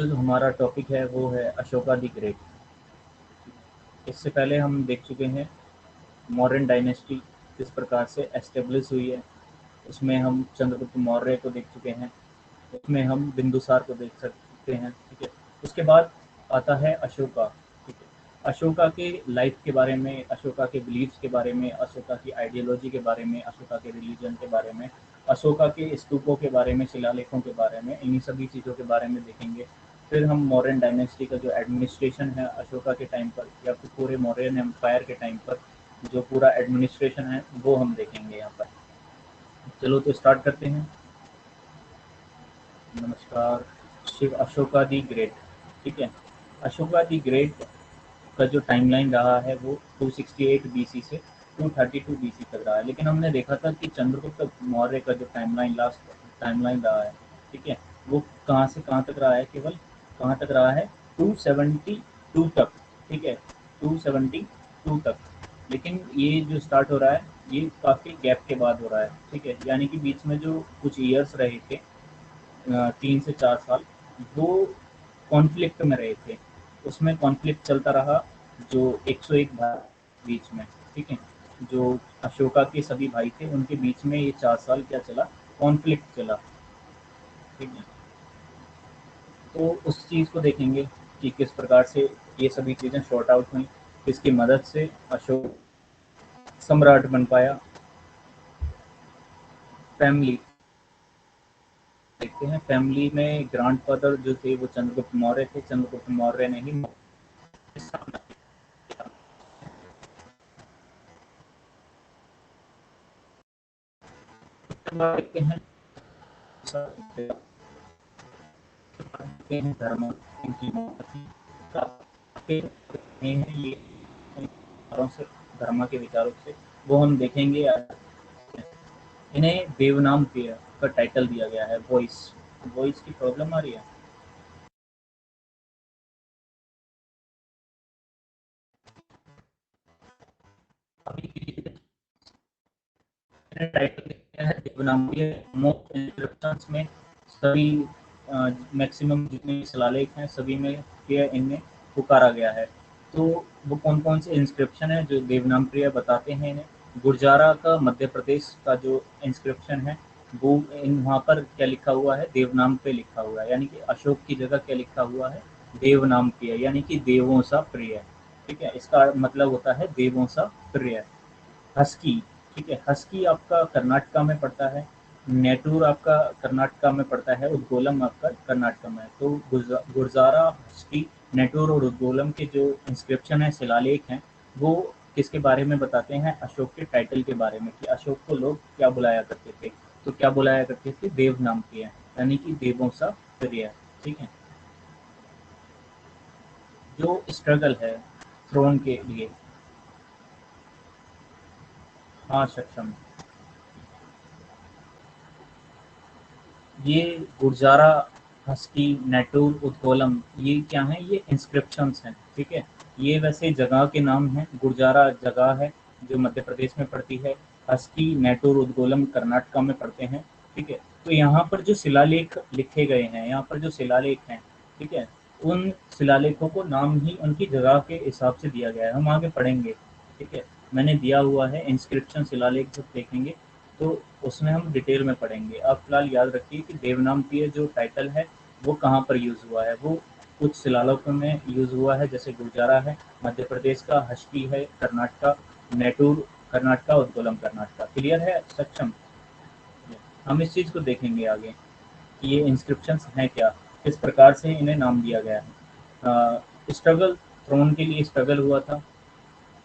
जो हमारा टॉपिक है वो है अशोका द ग्रेट। इससे पहले हम देख चुके हैं मौर्यन डायनेस्टी किस प्रकार से एस्टेब्लिश हुई है। उसमें हम चंद्रगुप्त मौर्य को देख चुके हैं, उसमें हम बिंदुसार को देख सकते हैं। ठीक है, उसके बाद आता है अशोका। ठीक है, अशोका के लाइफ के बारे में, अशोका के बिलीव्स के बारे में, अशोका की आइडियोलॉजी के बारे में, अशोका के रिलीजन के बारे में, अशोका के स्तूपों के बारे में, शिलालेखों के बारे में, इन्हीं सभी चीज़ों के बारे में देखेंगे। फिर हम मौर्यन डायनेस्टी का जो एडमिनिस्ट्रेशन है अशोका के टाइम पर या फिर पूरे मौर्यन एम्पायर के टाइम पर जो पूरा एडमिनिस्ट्रेशन है वो हम देखेंगे यहाँ पर। चलो तो स्टार्ट करते हैं। नमस्कार। Shiv Ashoka the great. ठीक है, अशोका दी ग्रेट का जो टाइमलाइन रहा है वो 268 बीसी से 232 बीसी तक रहा है, लेकिन हमने देखा था कि चंद्रगुप्त मौर्य का जो टाइमलाइन लास्ट टाइमलाइन रहा है, ठीक है, वो कहाँ से कहाँ तक रहा है, केवल कहाँ तक रहा है, 272 तक। ठीक है, 272 तक। लेकिन ये जो स्टार्ट हो रहा है ये काफ़ी गैप के बाद हो रहा है। ठीक है, यानी कि बीच में जो कुछ ईयर्स रहे थे, 3 से 4 साल, वो कॉन्फ्लिक्ट में रहे थे। उसमें कॉन्फ्लिक्ट चलता रहा जो 101 भाई बीच में। ठीक है, जो अशोका के सभी भाई थे उनके बीच में ये 4 साल क्या चला, कॉन्फ्लिक्ट चला। ठीक है, तो उस चीज़ को देखेंगे कि किस प्रकार से ये सभी चीज़ें शॉर्ट आउट हुई, किसकी मदद से अशोक सम्राट बन पाया। फैमिली देखते हैं, फैमिली में ग्रैंडफादर जो थे वो चंद्रगुप्त मौर्य थे। चंद्रगुप्त मौर्य ने ही देखते हैं धर्म इनकी ये से धर्म के विचारों से वो हम देखेंगे। इन्हें देवनाम प्रिय का टाइटल दिया गया है। वॉइस वॉइस की प्रॉब्लम आ रही है। अभी टाइटल दिया है देवनाम प्रिय। मोस्ट इंस्क्रिप्शंस में सभी मैक्सिमम जितने भी शिलालेख हैं सभी में प्रिय इनमें पुकारा गया है। तो वो कौन कौन से इंस्क्रिप्शन है जो देवनाम प्रिय बताते हैं इन्हें। गुर्जारा का मध्य प्रदेश का जो इंस्क्रिप्शन है वो इन वहाँ पर क्या लिखा हुआ है, देवनाम पे लिखा हुआ है, यानी कि अशोक की जगह क्या लिखा हुआ है, देवनाम प्रिय, यानी कि देवों सा प्रिय। ठीक है, इसका मतलब होता है देवों सा प्रिय। हस्की, ठीक है, हस्की आपका कर्नाटका में पड़ता है, नेटूर आपका कर्नाटका में पड़ता है, उद्गोलम आपका कर्नाटका में है। तो गुर्जारा, हस्की, नेटूर और उद्गोलम के जो इंस्क्रिप्शन है, शिलालेख हैं, वो किसके बारे में बताते हैं, अशोक के टाइटल के बारे में, कि अशोक को लोग क्या बुलाया करते थे। तो क्या बुलाया करते थे, देव नाम के, यानी कि देवों सा प्रिय। ठीक है, जो स्ट्रगल है थ्रोन के लिए। हाँ, सक्षम। ये गुर्जारा, हस्की, नेटूर, उद्गोलम, ये क्या हैं, ये इंस्क्रिप्शंस हैं। ठीक है, ये वैसे जगह के नाम हैं। गुर्जारा जगह है जो मध्य प्रदेश में पड़ती है। हस्की, नेटूर, उद्गोलम कर्नाटका में पड़ते हैं। ठीक है, तो यहाँ पर जो शिलालेख लिखे गए हैं, यहाँ पर जो शिलालेख हैं, ठीक है, उन शिलालेखों को नाम ही उनकी जगह के हिसाब से दिया गया है। हम आगे पढ़ेंगे। ठीक है, मैंने दिया हुआ है इंस्क्रिप्शन शिलालेख जब देखेंगे तो उसमें हम डिटेल में पढ़ेंगे। आप फिलहाल याद रखिए कि देवनाम प्रिय जो टाइटल है वो कहाँ पर यूज़ हुआ है। वो कुछ शिलालेखों में यूज़ हुआ है, जैसे गुर्जारा है मध्य प्रदेश का, हस्की है कर्नाटका, नेटूर कर्नाटका, उद्गोलम कर्नाटका। क्लियर है, सक्षम। हम इस चीज़ को देखेंगे आगे कि ये इंस्क्रिप्शंस हैं क्या, किस प्रकार से इन्हें नाम दिया गया है। स्ट्रगल, थ्रोन के लिए स्ट्रगल हुआ था।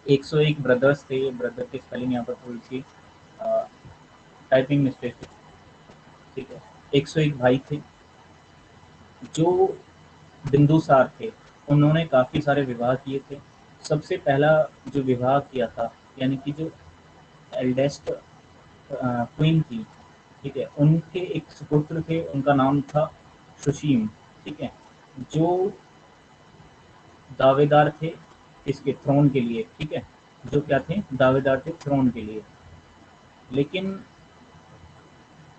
101 ब्रदर्स थे। ये ब्रदर की स्पेलिंग यहाँ पर थोड़ी सी टाइपिंग मिस्टेक है। ठीक है, 101 भाई थे जो बिंदुसार थे। उन्होंने काफ़ी सारे विवाह किए थे। सबसे पहला जो विवाह किया था, यानी कि जो एल्डेस्ट क्वीन थी, ठीक है, उनके एक सुपुत्र थे, उनका नाम था सुशीम। ठीक है, जो दावेदार थे इसके थ्रोन के लिए। ठीक है, जो क्या थे, दावेदार थे थ्रोन के लिए। लेकिन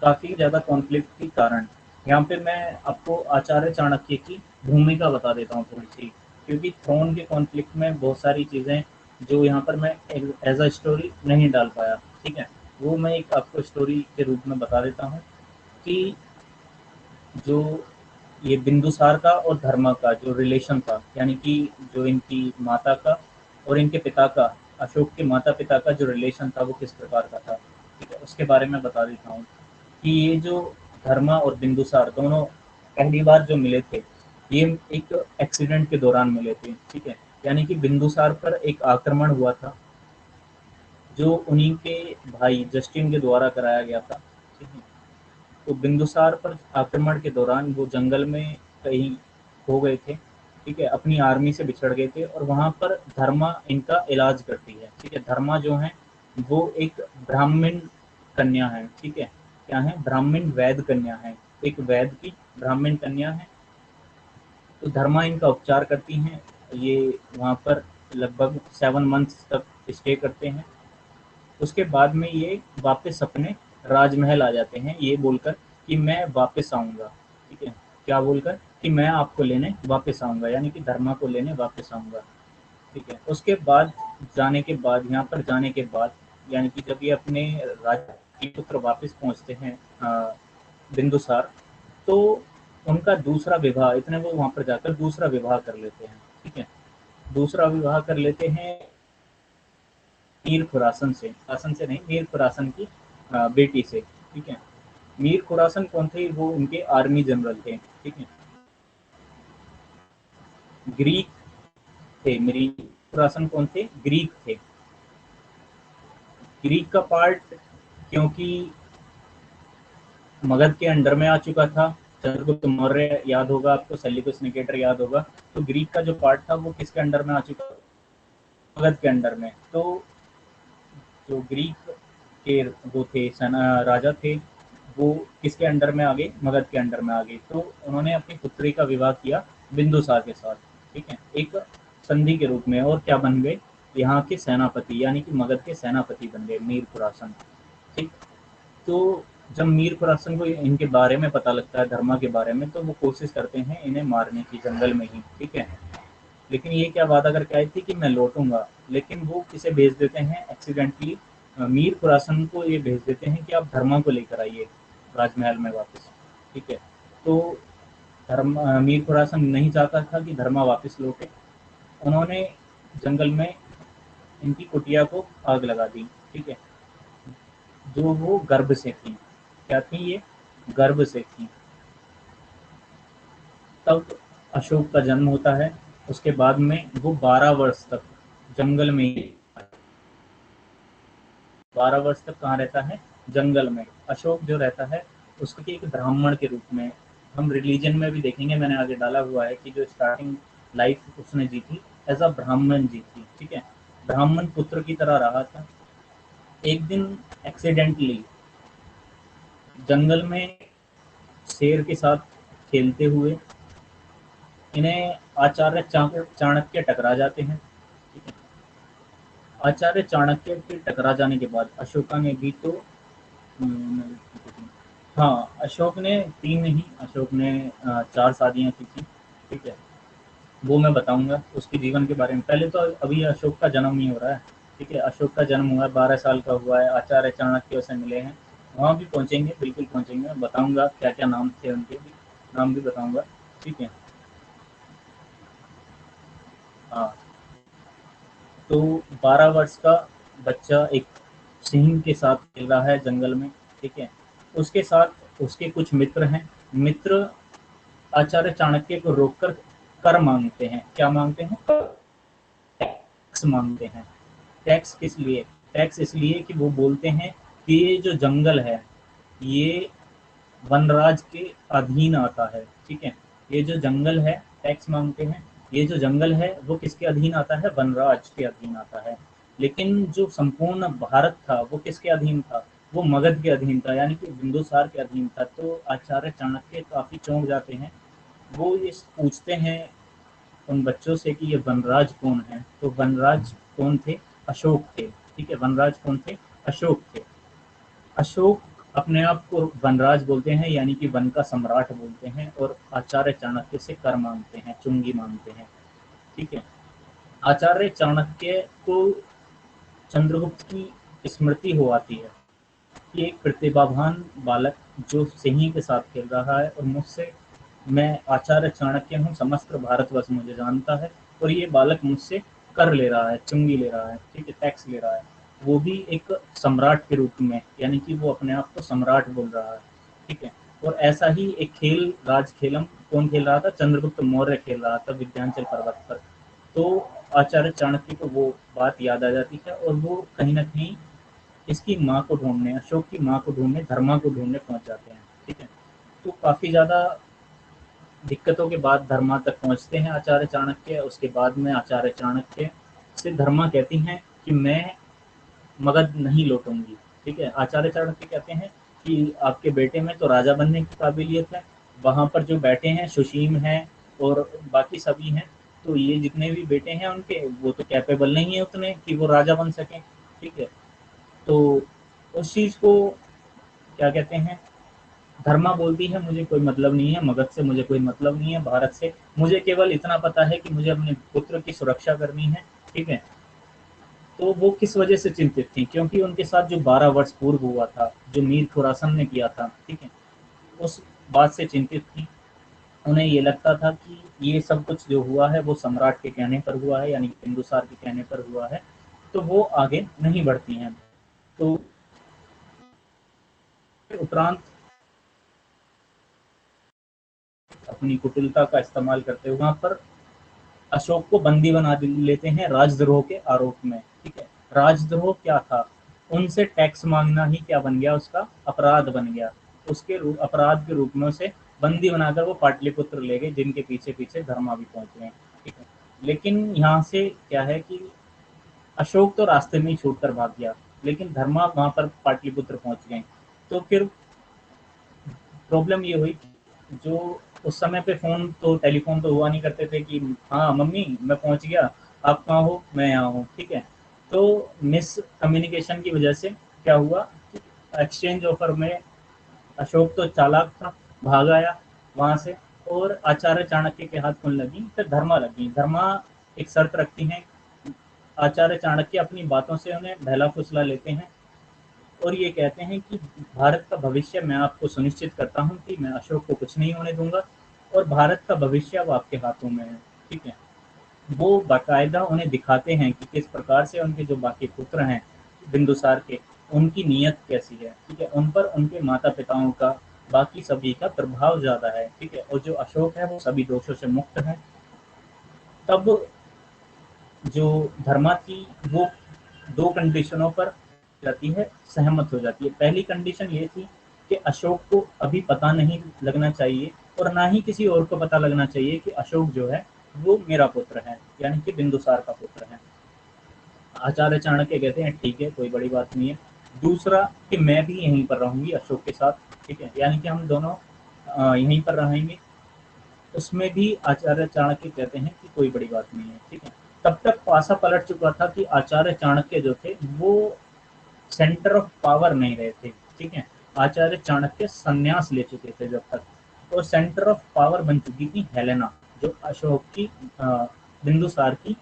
काफ़ी ज़्यादा कॉन्फ्लिक्ट के कारण यहाँ पे मैं आपको आचार्य चाणक्य की भूमिका बता देता हूँ थोड़ी सी, क्योंकि थ्रोन के कॉन्फ्लिक्ट में बहुत सारी चीज़ें जो यहाँ पर मैं एज अ स्टोरी नहीं डाल पाया, ठीक है, वो मैं एक आपको स्टोरी के रूप में बता देता हूँ कि जो ये बिंदुसार का और धर्मा का जो रिलेशन था, यानी कि जो इनकी माता का और इनके पिता का, अशोक के माता पिता का जो रिलेशन था वो किस प्रकार का था, ठीक है, उसके बारे में बता देता हूँ कि ये जो धर्मा और बिंदुसार दोनों पहली बार जो मिले थे, ये एक एक्सीडेंट के दौरान मिले थे, ठीक है, यानी कि बिंदुसार पर एक आक्रमण हुआ था जो उन्हीं के भाई जस्टिन के द्वारा कराया गया था, ठीक है। तो बिंदुसार पर आक्रमण के दौरान वो जंगल में कहीं खो गए थे, ठीक है, अपनी आर्मी से बिछड़ गए थे और वहाँ पर धर्मा इनका इलाज करती है, ठीक है। धर्मा जो है वो एक ब्राह्मण कन्या है, ठीक है, क्या है, ब्राह्मण वैद कन्या है, एक वैद की ब्राह्मण कन्या है। तो धर्मा इनका उपचार करती हैं, ये वहाँ पर लगभग 7 मंथ्स तक स्टे करते हैं। उसके बाद में ये वापस अपने राजमहल आ जाते हैं, ये बोलकर कि मैं वापस आऊँगा, ठीक है? क्या बोलकर? कि मैं आपको लेने वापस आऊँगा, यानी कि धर्मा को लेने वापस आऊँगा, ठीक है? उसके बाद जाने के बाद, यहाँ पर जाने के बाद, यानी कि जब ये अपने राजपुत्र वापस पहुँचते हैं बिंदुसार, तो उनका दूसरा विवाह, इतने वो वहाँ पर जाकर दूसरा विवाह कर लेते हैं, ठीक है? दूसरा विवाह कर लेते हैं मीर खुरासन से, खुरासन से नहीं, मीर खुरासन की बेटी से, ठीक है। मीर खुरासन कौन थे? वो उनके आर्मी जनरल थे, ठीक है, ग्रीक थे। मीर खुरासन कौन थे? ग्रीक थे। ग्रीक का पार्ट, क्योंकि मगध के अंडर में आ चुका था, चंद्रगुप्त मौर्य याद होगा आपको, सेल्यूकस निकेटर याद होगा, तो ग्रीक का जो पार्ट था वो किसके अंडर में आ चुका? मगध के अंडर में। तो जो ग्रीक के वो थे सेना राजा थे, वो किसके अंडर में आ गए? मगध के अंडर में आ गए। तो उन्होंने अपनी पुत्री का विवाह किया बिंदुसार के साथ, ठीक है, एक संधि के रूप में, और क्या बन गए? यहाँ के सेनापति, यानी कि मगध के सेनापति बन गए मीर खुरासन, ठीक। तो जब मीर खुरासन को इनके बारे में पता लगता है, धर्मा के बारे में, तो वो कोशिश करते हैं इन्हें मारने की जंगल में ही, ठीक है। लेकिन ये क्या वादा करके आई थी कि मैं लौटूंगा, लेकिन वो किसे भेज देते हैं एक्सीडेंटली? मीर खुरासन को ये भेज देते हैं कि आप धर्मा को लेकर आइए राजमहल में वापस, ठीक है। तो मीर खुरासन नहीं चाहता था कि धर्मा वापस लौटे। उन्होंने जंगल में इनकी कुटिया को आग लगा दी, ठीक है, जो वो गर्भ से थी। क्या थी ये? गर्भ से थी। तब अशोक का जन्म होता है। उसके बाद में वो 12 वर्ष तक जंगल में ही, 12 वर्ष तक कहाँ रहता है? जंगल में। अशोक जो रहता है उसके एक ब्राह्मण के रूप में, हम रिलीजन में भी देखेंगे, मैंने आगे डाला हुआ है कि जो स्टार्टिंग लाइफ उसने जी थी एज अ ब्राह्मण जी थी, ठीक है, ब्राह्मण पुत्र की तरह रहा था। एक दिन एक्सीडेंटली जंगल में शेर के साथ खेलते हुए इन्हें आचार्य चाणक्य टकरा जाते हैं, ठीक है। आचार्य चाणक्य के टकरा जाने के बाद अशोका ने भी तो हाँ, अशोक ने 3 नहीं, अशोक ने 4 शादियाँ की थी, ठीक है। वो मैं बताऊँगा उसके जीवन के बारे में। पहले तो अभी अशोक का जन्म नहीं हो रहा है, ठीक है। अशोक का जन्म हुआ है, 12 साल का हुआ है, आचार्य चाणक्य से मिले हैं। वहाँ भी पहुँचेंगे, बिल्कुल पहुँचेंगे, बताऊँगा क्या-क्या नाम थे उनके भी, नाम भी बताऊँगा, ठीक है। हाँ, तो 12 वर्ष का बच्चा एक सिंह के साथ खेल रहा है जंगल में, ठीक है। उसके साथ उसके कुछ मित्र हैं। मित्र आचार्य चाणक्य को रोककर कर मांगते हैं। क्या मांगते हैं? टैक्स मांगते हैं। टैक्स किस लिए? टैक्स इसलिए कि वो बोलते हैं कि ये जो जंगल है, ये वनराज के अधीन आता है, ठीक है। ये जो जंगल है, टैक्स मांगते हैं, ये जो जंगल है वो किसके अधीन आता है? वनराज के अधीन आता है। लेकिन जो संपूर्ण भारत था वो किसके अधीन था? वो मगध के अधीन था, यानी कि बिंदुसार के अधीन था। तो आचार्य चाणक्य काफी चौंक जाते हैं। वो ये पूछते हैं उन बच्चों से कि ये वनराज कौन है? तो वनराज कौन थे? अशोक थे, ठीक है। वनराज कौन थे? अशोक थे। अशोक अपने आप को वनराज बोलते हैं, यानी कि वन का सम्राट बोलते हैं, और आचार्य चाणक्य से कर मांगते हैं, चुंगी मांगते हैं। ठीक है। आचार्य चाणक्य को चंद्रगुप्त की स्मृति हो आती है कि एक प्रतिभावान बालक जो सिंही के साथ खेल रहा है, और मुझसे, मैं आचार्य चाणक्य हूँ, समस्त भारतवर्ष मुझे जानता है, और ये बालक मुझसे कर ले रहा है, चुंगी ले रहा है, ठीक है, टैक्स ले रहा है, वो भी एक सम्राट के रूप में, यानी कि वो अपने आप को सम्राट बोल रहा है। ठीक है। और ऐसा ही एक खेल, राज खेलम, कौन खेल रहा था? चंद्रगुप्त मौर्य खेल रहा था विंध्याचल पर्वत पर। तो आचार्य चाणक्य को वो बात याद आ जाती है, और वो कहीं ना कहीं इसकी माँ को ढूंढने, अशोक की माँ को ढूंढने, धर्मा को ढूंढने पहुंच जाते हैं। ठीक है। तो काफी ज्यादा दिक्कतों के बाद धर्मा तक पहुंचते हैं आचार्य चाणक्य। उसके बाद में आचार्य चाणक्य से धर्मा कहती हैं कि मैं मगध नहीं लौटूंगी। ठीक है। आचार्य चाणक्य कहते हैं कि आपके बेटे में तो राजा बनने की काबिलियत है, वहां पर जो बैठे हैं, सुशीम है और बाकी सभी हैं, तो ये जितने भी बेटे हैं उनके, वो तो कैपेबल नहीं है उतने कि वो राजा बन सकें। ठीक है। तो उस चीज को क्या कहते हैं, धर्मा बोलती है मुझे कोई मतलब नहीं है, मगध से मुझे कोई मतलब नहीं है, भारत से मुझे केवल इतना पता है कि मुझे अपने पुत्र की सुरक्षा करनी है। ठीक है। तो वो किस वजह से चिंतित थी? क्योंकि उनके साथ जो 12 वर्ष पूर्व हुआ था, जो मीर खुरासन ने किया था, ठीक है, उस बात से चिंतित थी। उन्हें ये लगता था कि ये सब कुछ जो हुआ है वो सम्राट के कहने पर हुआ है, यानी कि बिंदुसार के कहने पर हुआ है, तो वो आगे नहीं बढ़ती हैं। तो उपरांत अपनी कुटिलता का इस्तेमाल करते हुए वहां पर अशोक को बंदी बना लेते हैं राजद्रोह के आरोप में। ठीक है। राजद्रोह क्या था? उनसे टैक्स मांगना ही क्या बन गया? उसका अपराध बन गया। उसके अपराध के रूप में उसे बंदी बनाकर वो पाटलिपुत्र ले गए, जिनके पीछे पीछे धर्मा भी पहुंच गए। ठीक है। लेकिन यहाँ से क्या है कि अशोक तो रास्ते में ही छूट कर भाग गया, लेकिन धर्मा वहां पर पाटलिपुत्र पहुंच गए। तो फिर प्रॉब्लम ये हुई, जो उस समय पे फ़ोन तो, टेलीफ़ोन तो हुआ नहीं करते थे कि हाँ, मम्मी मैं पहुँच गया, आप कहाँ हो? मैं यहाँ हूँ, ठीक है? तो मिस कम्युनिकेशन की वजह से क्या हुआ, एक्सचेंज ऑफर में अशोक तो चालाक था, भाग आया वहाँ से, और आचार्य चाणक्य के हाथ कौन लगी? फिर धर्मा लगी। धर्मा एक शर्त रखती हैं, आचार्य चाणक्य अपनी बातों से उन्हें बहला-फुसला लेते हैं, और ये कहते हैं कि भारत का भविष्य मैं आपको सुनिश्चित करता हूँ कि मैं अशोक को कुछ नहीं होने दूंगा, और भारत का भविष्य अब आपके हाथों में है। ठीक है। वो बाकायदा उन्हें दिखाते हैं कि किस प्रकार से उनके जो बाकी पुत्र हैं बिंदुसार के, उनकी नीयत कैसी है। ठीक है। उन पर उनके माता पिताओं का, बाकी सभी का प्रभाव ज़्यादा है। ठीक है। और जो अशोक है वो सभी दोषों से मुक्त है। तब जो धर्मा थी वो दो कंडीशनों पर जाती है, सहमत हो जाती है। पहली कंडीशन ये थी कि अशोक को अभी पता नहीं लगना चाहिए, और ना ही किसी और को पता लगना चाहिए कि अशोक जो है वो मेरा पुत्र है, यानी कि बिंदुसार का पुत्र है। आचार्य चाणक्य कहते हैं ठीक है, कोई बड़ी बात नहीं है। दूसरा कि मैं भी यहीं पर रहूंगी अशोक के साथ। ठीक है। यानी कि हम दोनों यहीं पर रहेंगे। उसमें भी आचार्य चाणक्य कहते हैं कि कोई बड़ी बात नहीं है। ठीक है। तब तक पासा पलट चुका था कि आचार्य चाणक्य जो थे वो सेंटर ऑफ पावर नहीं रहे थे। ठीक है। आचार्य चाणक्य संन्यास ले चुके थे जब तक, और सेंटर ऑफ पावर बन चुकी थी हेलेना, जो अशोक की, बिंदुसार की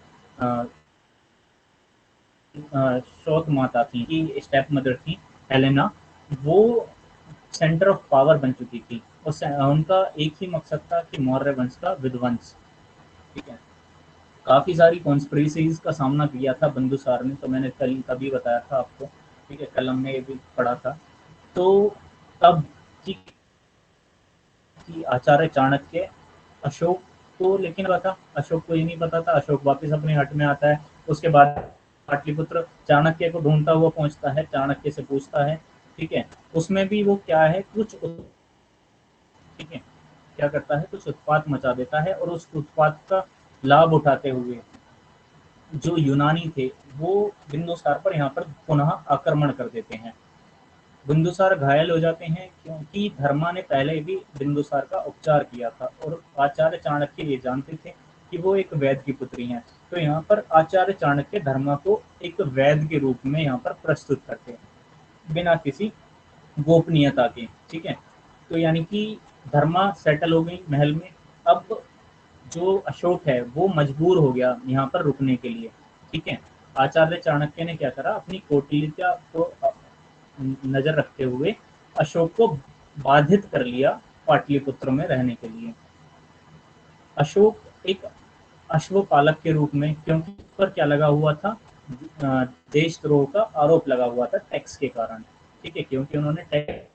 स्रोत माता थी, की स्टेप मदर थी हेलेना। वो सेंटर ऑफ पावर बन चुकी थी, और उनका एक ही मकसद था कि मौर्य वंश का विध्वंस। ठीक है। काफ़ी सारी कॉन्स्पिरेसीज़ का सामना किया था बिंदुसार ने, तो मैंने कल तभी बताया था आपको। ठीक है। कल हमने ये भी पढ़ा था। तो तब की कि आचार्य चाणक्य अशोक को, लेकिन पता, अशोक को ये नहीं पता था। अशोक वापस अपने हट में आता है। उसके बाद पाटलिपुत्र चाणक्य को ढूंढता हुआ पहुंचता है, चाणक्य से पूछता है। ठीक है। उसमें भी वो क्या है, कुछ, ठीक है, क्या करता है, कुछ उत्पात मचा देता है, और उस उत्पात का लाभ उठाते हुए जो यूनानी थे वो बिंदुसार पर यहाँ पर पुनः आक्रमण कर देते हैं। बिंदुसार घायल हो जाते हैं, क्योंकि धर्मा ने पहले भी बिंदुसार का उपचार किया था, और आचार्य चाणक्य ये जानते थे कि वो एक वैद्य की पुत्री हैं। तो यहाँ पर आचार्य चाणक्य धर्मा को एक वैद्य के रूप में यहाँ पर प्रस्तुत करते हैं, बिना किसी गोपनीयता के, ठीक है। तो यानी कि धर्मा सेटल हो गई महल में। अब जो अशोक है वो मजबूर हो गया यहाँ पर रुकने के लिए, ठीक है। आचार्य चाणक्य ने क्या करा, अपनी कौटिल्यता को नजर रखते हुए अशोक को बाधित कर लिया पाटलिपुत्र में रहने के लिए। अशोक एक अश्वपालक के रूप में, क्योंकि उस पर क्या लगा हुआ था, देशद्रोह का आरोप लगा हुआ था टैक्स के कारण, ठीक है, क्योंकि उन्होंने टैक्स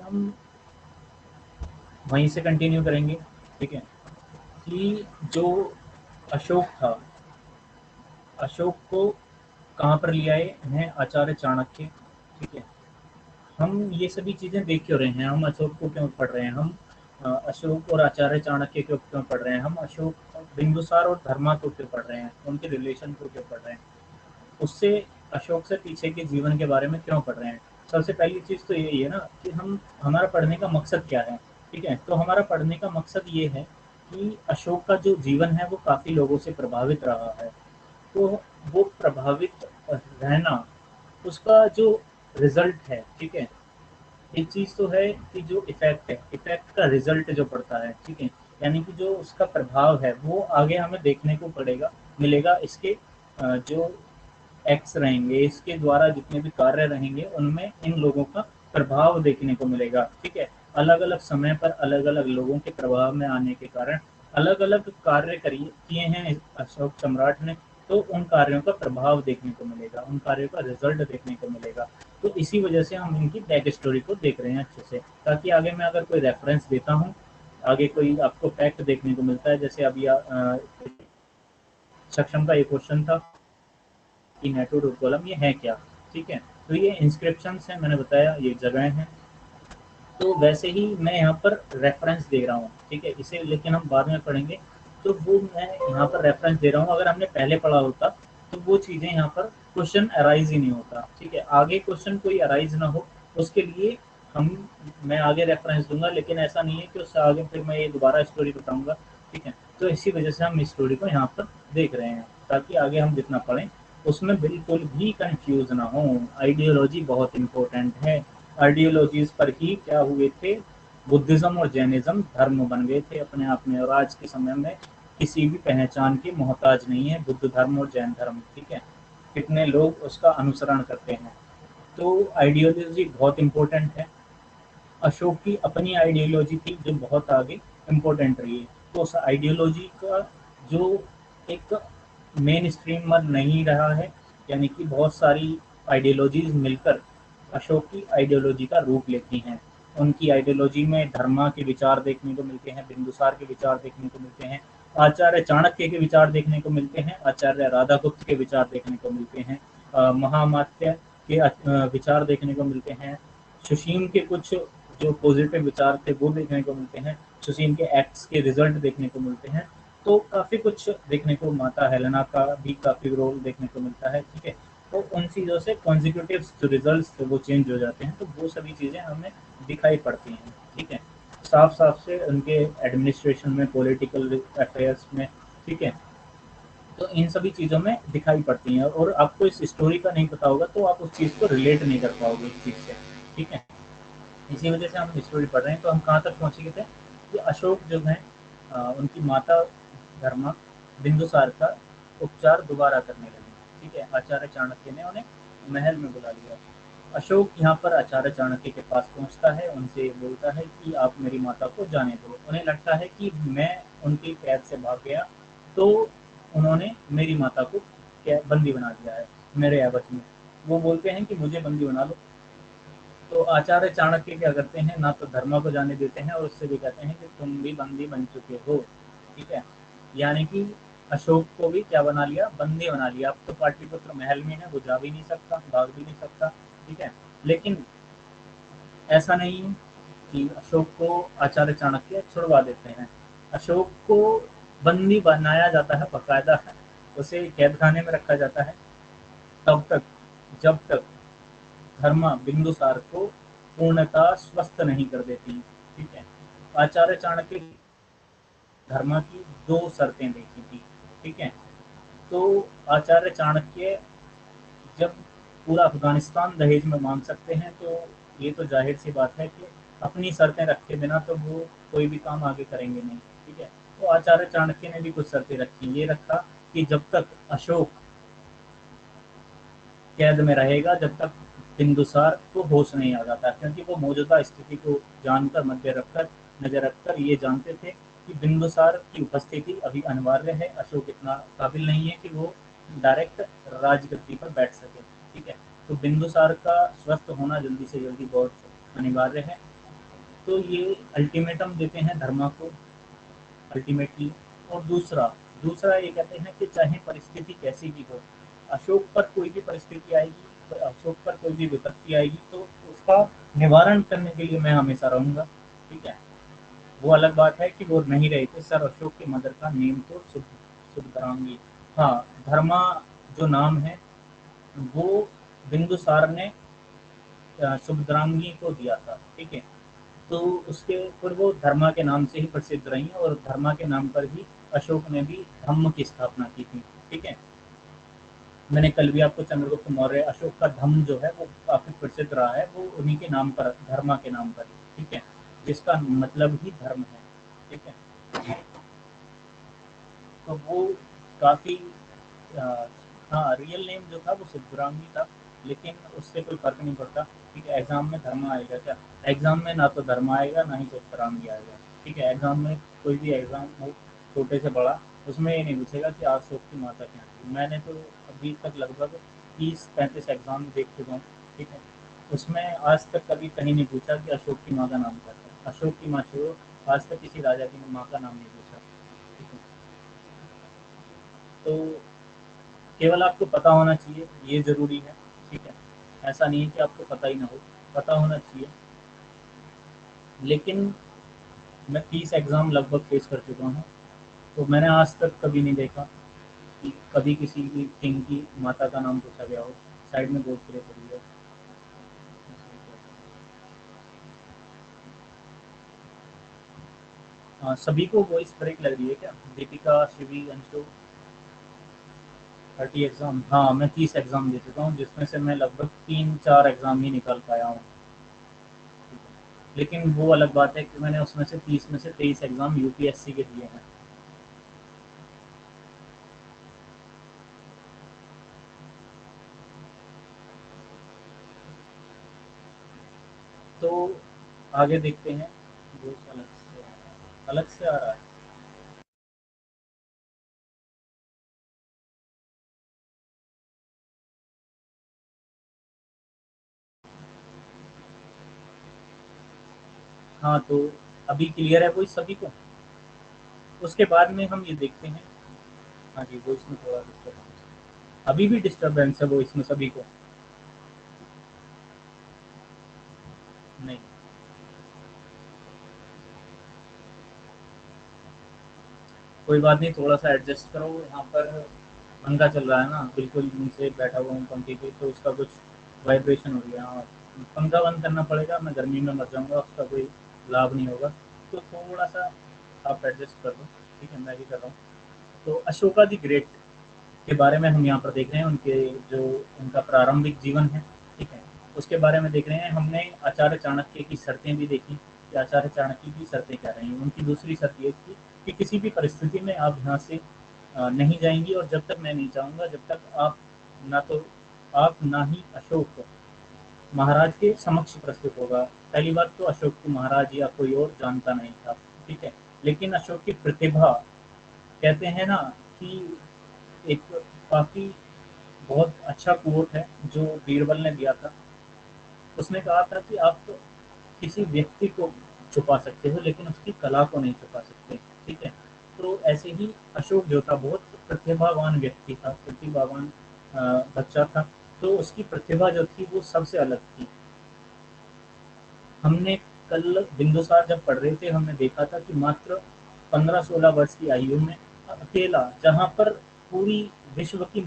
हम वहीं से कंटिन्यू करेंगे, ठीक है। कि जो अशोक था, अशोक को कहाँ पर ले आए हैं आचार्य चाणक्य, ठीक है। हम ये सभी चीज़ें देख क्यों रहे हैं, हम अशोक को क्यों पढ़ रहे हैं, हम अशोक और आचार्य चाणक्य को क्यों पढ़ रहे हैं, हम अशोक बिंदुसार और धर्मा को क्यों पढ़ रहे हैं, उनके रिलेशन को क्यों पढ़ रहे हैं, उससे अशोक से पीछे के जीवन के बारे में क्यों पढ़ रहे हैं। सबसे पहली चीज़ तो यही है ना कि हम हमारा पढ़ने का मकसद क्या है, ठीक है। तो हमारा पढ़ने का मकसद ये है कि अशोक का जो जीवन है वो काफ़ी लोगों से प्रभावित रहा है। तो वो प्रभावित रहना, उसका जो रिजल्ट है, ठीक है। एक चीज़ तो है कि जो इफ़ेक्ट है, इफ़ेक्ट का रिज़ल्ट जो पड़ता है, ठीक है? यानी कि जो उसका प्रभाव है, वो आगे हमें देखने को पड़ेगा मिलेगा इसके जो एक्ट्स रहेंगे, इसके द्वारा जितने भी कार्य रहेंगे, उनमें इन लोगों का प्रभाव देखने को मिलेगा, ठीक है? अलग-अलग समय पर अलग-अलग लोगों के प्रभाव में आने के कारण अलग-अलग कार्य करिए किए हैं अशोक सम्राट ने, तो उन कार्यों का प्रभाव देखने को मिलेगा, उन कार्यों का रिज़ल्ट देखने को मिलेगा। तो इसी वजह से हम इनकी बैक स्टोरी को देख रहे हैं अच्छे से, ताकि आगे मैं अगर कोई रेफरेंस देता हूँ, आगे कोई आपको फैक्ट देखने को मिलता है, जैसे अभी सक्षम का ये क्वेश्चन था कि नेटवर्क उपकॉलम ये है क्या, ठीक है। तो ये इंस्क्रिप्शंस हैं, मैंने बताया ये जगह हैं। तो वैसे ही मैं यहाँ पर रेफरेंस दे रहा हूँ, ठीक है, इसे लेकिन हम बाद में पढ़ेंगे। तो वो मैं यहाँ पर रेफरेंस दे रहा हूँ, अगर हमने पहले पढ़ा होता तो वो चीज़ें यहाँ पर क्वेश्चन अराइज ही नहीं होता, ठीक है। आगे क्वेश्चन कोई अराइज ना हो उसके लिए हम मैं आगे रेफरेंस दूंगा, लेकिन ऐसा नहीं है कि उससे आगे फिर मैं ये दोबारा स्टोरी बताऊंगा, ठीक है। तो इसी वजह से हम इस स्टोरी को यहाँ पर देख रहे हैं, ताकि आगे हम जितना पढ़ें उसमें बिल्कुल भी कंफ्यूज ना हो। आइडियोलॉजी बहुत इंपॉर्टेंट है, आइडियोलॉजीज पर ही क्या हुए थे, बुद्धिज्म और जैनिज्म धर्म बन गए थे अपने आप में, और आज के समय में किसी भी पहचान की मोहताज नहीं है बुद्ध धर्म और जैन धर्म, ठीक है। कितने लोग उसका अनुसरण करते हैं। तो आइडियोलॉजी बहुत इंपॉर्टेंट है। अशोक की अपनी आइडियोलॉजी थी जो बहुत आगे इम्पोर्टेंट रही है। तो उस आइडियोलॉजी का जो एक मेन स्ट्रीम में नहीं रहा है, यानी कि बहुत सारी आइडियोलॉजीज मिलकर अशोक की आइडियोलॉजी का रूप लेती हैं। उनकी आइडियोलॉजी में धर्मा के विचार देखने को मिलते हैं, बिंदुसार के विचार देखने को मिलते हैं, आचार्य चाणक्य के विचार देखने को मिलते हैं, आचार्य राधागुप्त के विचार देखने को मिलते हैं, महामात्य के विचार देखने को मिलते हैं, सुशीम के कुछ जो पॉजिटिव विचार थे वो देखने को मिलते हैं, सुशीम के एक्ट्स के रिजल्ट देखने को मिलते हैं। तो काफ़ी कुछ देखने को, माता हेलेना का भी काफ़ी रोल देखने को मिलता है, ठीक है। तो उन चीज़ों से कॉन्जिक्यूटिव जो रिजल्ट्स थे वो चेंज हो जाते हैं, तो वो सभी चीज़ें हमें दिखाई पड़ती हैं, ठीक है। साफ साफ से उनके एडमिनिस्ट्रेशन में, पॉलिटिकल अफेयर्स में, ठीक है। तो इन सभी चीज़ों में दिखाई पड़ती हैं, और आपको इस स्टोरी का नहीं पता होगा तो आप उस चीज़ को रिलेट नहीं कर पाओगे इस चीज़ से, ठीक है। इसी वजह से हम स्टोरी पढ़ रहे हैं। तो हम कहाँ तक पहुँचे गए थे कि अशोक जो हैं उनकी माता धर्मा बिंदुसार का उपचार दोबारा करने लगी, ठीक है। आचार्य चाणक्य ने उन्हें महल में बुला लिया। अशोक यहाँ पर आचार्य चाणक्य के पास पहुँचता है, उनसे बोलता है कि आप मेरी माता को जाने दो। उन्हें लगता है कि मैं उनकी कैद से भाग गया, तो उन्होंने मेरी माता को बंदी बना दिया है मेरे एवज में। वो बोलते हैं कि मुझे बंदी बना लो। तो आचार्य चाणक्य क्या करते हैं, ना तो धर्मा को जाने देते हैं और उससे भी कहते हैं कि तुम भी बंदी बन चुके हो, ठीक है। यानी कि अशोक को भी क्या बना लिया, बंदी बना लिया। अब तो पाटलिपुत्र महल में है, वो जा भी नहीं सकता, भाग भी नहीं सकता, ठीक है। लेकिन ऐसा नहीं है कि अशोक को आचार्य चाणक्य छुड़वा देते हैं। अशोक को बंदी बनाया जाता है बकायदा, है उसे कैद खाने में रखा जाता है तब तक जब तक धर्मा बिंदुसार को पूर्णतः स्वस्थ नहीं कर देती, ठीक है। आचार्य चाणक्य धर्मा की दो शर्तें देखी थी, ठीक है। तो आचार्य चाणक्य जब पूरा अफगानिस्तान दहेज में मांग सकते हैं, तो ये तो जाहिर सी बात है कि अपनी शर्तें रखे बिना तो वो कोई भी काम आगे करेंगे नहीं, ठीक है। तो आचार्य चाणक्य ने भी कुछ शर्तें रखी। ये रखा कि जब तक अशोक कैद में रहेगा, जब तक बिंदुसार को होश नहीं आ जाता, क्योंकि वो मौजूदा स्थिति को जानकर मध्य रखकर नजर रखकर ये जानते थे कि बिंदुसार की उपस्थिति अभी अनिवार्य है। अशोक इतना काबिल नहीं है कि वो डायरेक्ट राजगद्दी पर बैठ सके, ठीक है। तो बिंदुसार का स्वस्थ होना जल्दी से जल्दी बहुत अनिवार्य है। तो ये अल्टीमेटम देते हैं धर्मा को अल्टीमेटली। और दूसरा दूसरा ये कहते हैं कि चाहे परिस्थिति कैसी भी हो, अशोक पर कोई भी परिस्थिति आएगी, अशोक पर कोई भी विपत्ति आएगी, तो उसका निवारण करने के लिए मैं हमेशा रहूंगा, ठीक है। वो अलग बात है कि वो नहीं रहे थे। सर अशोक की मदर का नेम तो सुभद्रांगी। हाँ, धर्मा जो नाम है वो बिंदुसार ने सुभद्रांगी को दिया था, ठीक है। तो उसके फिर वो धर्मा के नाम से ही प्रसिद्ध रही और धर्मा के नाम पर ही अशोक ने भी धम्म की स्थापना की थी, ठीक है। मैंने कल भी आपको चंद्रगुप्त मौर्य अशोक का धम्म जो है वो काफी प्रसिद्ध रहा है, वो उन्हीं के नाम पर, धर्मा के नाम पर, ठीक है, जिसका मतलब ही धर्म है, ठीक है। तो वो काफी अ, हाँ, रियल नेम जो था वो सिद्धरामी था, लेकिन उससे कोई फर्क नहीं पड़ता, ठीक है। एग्जाम में धर्म आएगा क्या, एग्जाम में ना तो धर्म आएगा ना ही सिद्धरामी आएगा, ठीक है। एग्जाम में कोई भी एग्जाम हो छोटे से बड़ा, उसमें ये नहीं पूछेगा कि अशोक की माता क्या थी। मैंने तो अभी तक लगभग 30-35 एग्जाम देख चुका हूँ, ठीक है। उसमें आज तक कभी कहीं नहीं पूछा कि अशोक की माँ का नाम क्या था। अशोक की माँ छोड़ो, आज तक किसी राजा की माँ का नाम नहीं पूछा, ठीक है। तो केवल आपको पता होना चाहिए, ये ज़रूरी है, ठीक है। ऐसा नहीं है कि आपको पता ही ना हो, पता होना चाहिए। लेकिन मैं 30 एग्ज़ाम लगभग फेस कर चुका हूँ, तो मैंने आज तक कभी नहीं देखा कि कभी किसी भी किंग की माता का नाम पूछा गया हो। साइड में बोर्ड प्ले करी है। हाँ, सभी को वॉइस ब्रेक लग रही है क्या? दीपिका, शिवी, अंशु? 30 एग्ज़ाम, हाँ, मैं 30 एग्ज़ाम दे चुका हूँ, जिसमें से मैं लगभग 3-4 एग्ज़ाम ही निकाल पाया हूँ। लेकिन वो अलग बात है कि मैंने उसमें से 30 में से 23 एग्ज़ाम यूपीएससी के दिए हैं। तो आगे देखते हैं। वो अलग से आ रहा है। हाँ, तो अभी क्लियर है वॉइस सभी को? उसके बाद में हम ये देखते हैं। हाँ जी, वॉइस में थोड़ा डिस्टर्बेंस, अभी भी डिस्टर्बेंस है वॉइस में सभी को? नहीं, कोई बात नहीं, थोड़ा सा एडजस्ट करो। यहाँ पर पंखा चल रहा है ना, बिल्कुल नीचे बैठा हुआ हूँ पंखे पे, तो उसका कुछ वाइब्रेशन हो रही है। हाँ, पंखा बंद करना पड़ेगा, मैं गर्मी में मर जाऊँगा, उसका कोई लाभ नहीं होगा। तो थोड़ा सा आप एडजस्ट कर लो, ठीक है, मैं भी कर रहा हूँ। तो अशोका द ग्रेट, के बारे में हम यहाँ पर देख रहे हैं, उनके जो उनका प्रारंभिक जीवन है, ठीक है, उसके बारे में देख रहे हैं। हमने आचार्य चाणक्य की शर्तें भी देखी कि आचार्य चाणक्य की शर्तें क्या रही। उनकी दूसरी शर्त ये थी कि किसी भी परिस्थिति में आप यहाँ से नहीं जाएंगी, और जब तक मैं नहीं चाहूँगा, जब तक आप ना ही अशोक महाराज के समक्ष प्रस्तुत होगा। पहली बात तो अशोक को महाराज या कोई और जानता नहीं था, ठीक है, लेकिन अशोक की प्रतिभा, कहते हैं ना कि एक काफ़ी बहुत अच्छा कोट है जो बीरबल ने दिया था। उसने कहा था कि आप किसी व्यक्ति को छुपा सकते हो लेकिन उसकी कला को नहीं छुपा सकते, ठीक है। तो ऐसे ही अशोक जो था बहुत प्रतिभावान व्यक्ति था, प्रतिभावान बच्चा था। तो उसकी प्रतिभा जो थी वो सबसे अलग थी। हमने कल बिंदुसार जब पढ़ रहे थे, हमने देखा था कि मात्र 15-16 वर्ष की आयु में अकेला, जहाँ पर पूरी विश्व की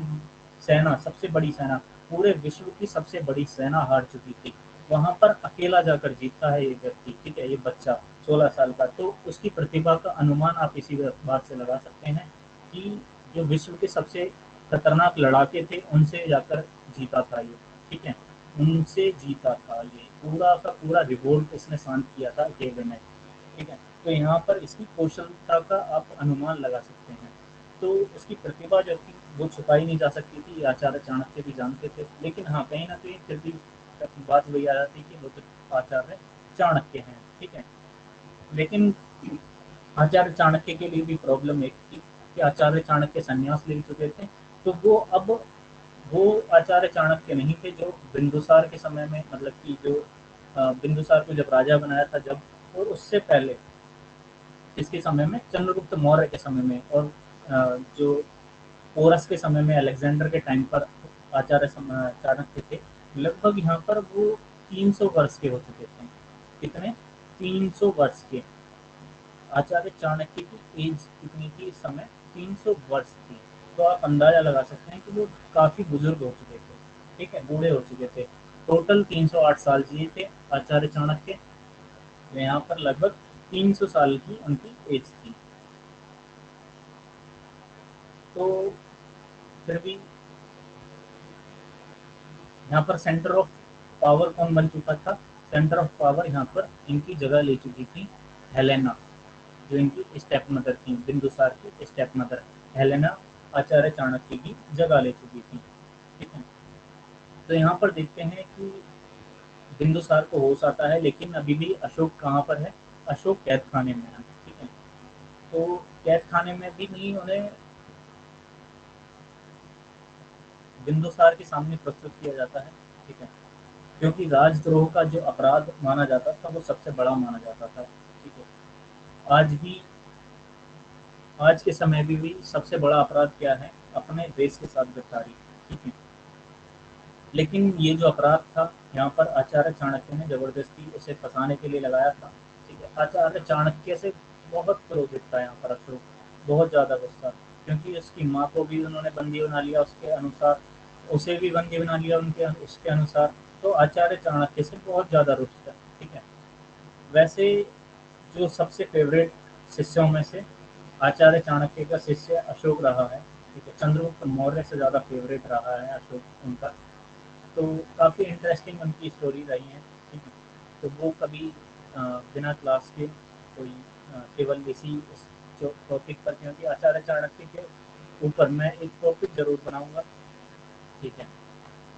सेना, सबसे बड़ी सेना, पूरे विश्व की सबसे बड़ी सेना हार चुकी थी, वहाँ पर अकेला जाकर जीतता है ये व्यक्ति, ठीक है, ये बच्चा 16 साल का। तो उसकी प्रतिभा का अनुमान आप इसी बात से लगा सकते हैं कि जो विश्व के सबसे खतरनाक लड़ाके थे उनसे जाकर जीता था ये, ठीक है, उनसे जीता था ये, पूरा का पूरा रिवोल्ट इसने शांत किया था अकेले में, ठीक है। तो यहाँ पर इसकी कौशलता का आप अनुमान लगा सकते हैं। तो उसकी प्रतिभा जो थी वो छुपाई नहीं जा सकती थी, आचार्य चाणक्य भी जानते थे। लेकिन हाँ, कहीं ना कहीं फिर भी बात वही आ जाती कि वो तो आचार्य चाणक्य हैं, ठीक है। लेकिन आचार्य चाणक्य के लिए भी प्रॉब्लम एक थी कि आचार्य चाणक्य संन्यास ले चुके थे। तो वो आचार्य चाणक्य नहीं थे जो बिंदुसार के समय में, मतलब कि जो बिंदुसार को जब राजा बनाया था जब, और उससे पहले इसके समय में, चंद्रगुप्त मौर्य के समय में, और जो पोरस के समय में, अलेक्जेंडर के टाइम पर आचार्य चाणक्य थे। लगभग यहाँ पर वो 300 वर्ष के हो चुके थे। कितने? 300 वर्ष के। आचार्य चाणक्य की एज कितनी थी इस समय? 300 वर्ष थी। तो आप अंदाजा लगा सकते हैं कि वो काफी बुजुर्ग हो चुके थे, ठीक है, बूढ़े हो चुके थे। टोटल 308 साल जिए थे आचार्य चाणक्य। तो यहाँ पर लगभग 300 साल की उनकी एज थी। तो फिर भी यहाँ पर सेंटर ऑफ पावर कौन बन चुका था? सेंटर ऑफ पावर यहाँ पर इनकी जगह ले चुकी थी हेलेना, जो इनकी स्टेप मदर थी, बिंदुसार की स्टेप मदर हेलेना आचार्य चाणक्य की जगह ले चुकी थी, ठीक है। तो यहाँ पर देखते हैं कि बिंदुसार को होश आता है, लेकिन अभी भी अशोक कहाँ पर है? अशोक कैद खाने में है, ठीक है। तो कैद खाने में भी नहीं उन्हें बिंदुसार के सामने प्रस्तुत किया जाता है, ठीक है, क्योंकि राजद्रोह का जो अपराध माना जाता था वो सबसे बड़ा माना जाता था, ठीक है। आज भी, आज के समय में भी सबसे बड़ा अपराध क्या है? अपने देश के साथ गद्दारी, ठीक है। लेकिन ये जो अपराध था, यहाँ पर आचार्य चाणक्य ने जबरदस्ती उसे फंसाने के लिए लगाया था, ठीक है। आचार्य चाणक्य से बहुत क्रोधित था यहाँ पर अशोक, बहुत ज़्यादा गुस्सा, क्योंकि उसकी माँ को भी उन्होंने बंदी बना लिया उसके अनुसार, उसे भी बंदी बना लिया उनके उसके अनुसार। तो आचार्य चाणक्य से बहुत ज़्यादा रुष्ट है, ठीक है। वैसे जो सबसे फेवरेट शिष्यों में से आचार्य चाणक्य का शिष्य अशोक रहा है, ठीक है। चंद्रगुप्त मौर्य से ज़्यादा फेवरेट रहा है अशोक उनका। तो काफ़ी इंटरेस्टिंग उनकी स्टोरी रही है, ठीक है। तो वो कभी बिना क्लास के कोई केवल इसी टॉपिक पर, क्योंकि आचार्य चाणक्य के ऊपर मैं एक टॉपिक ज़रूर बनाऊंगा, ठीक है,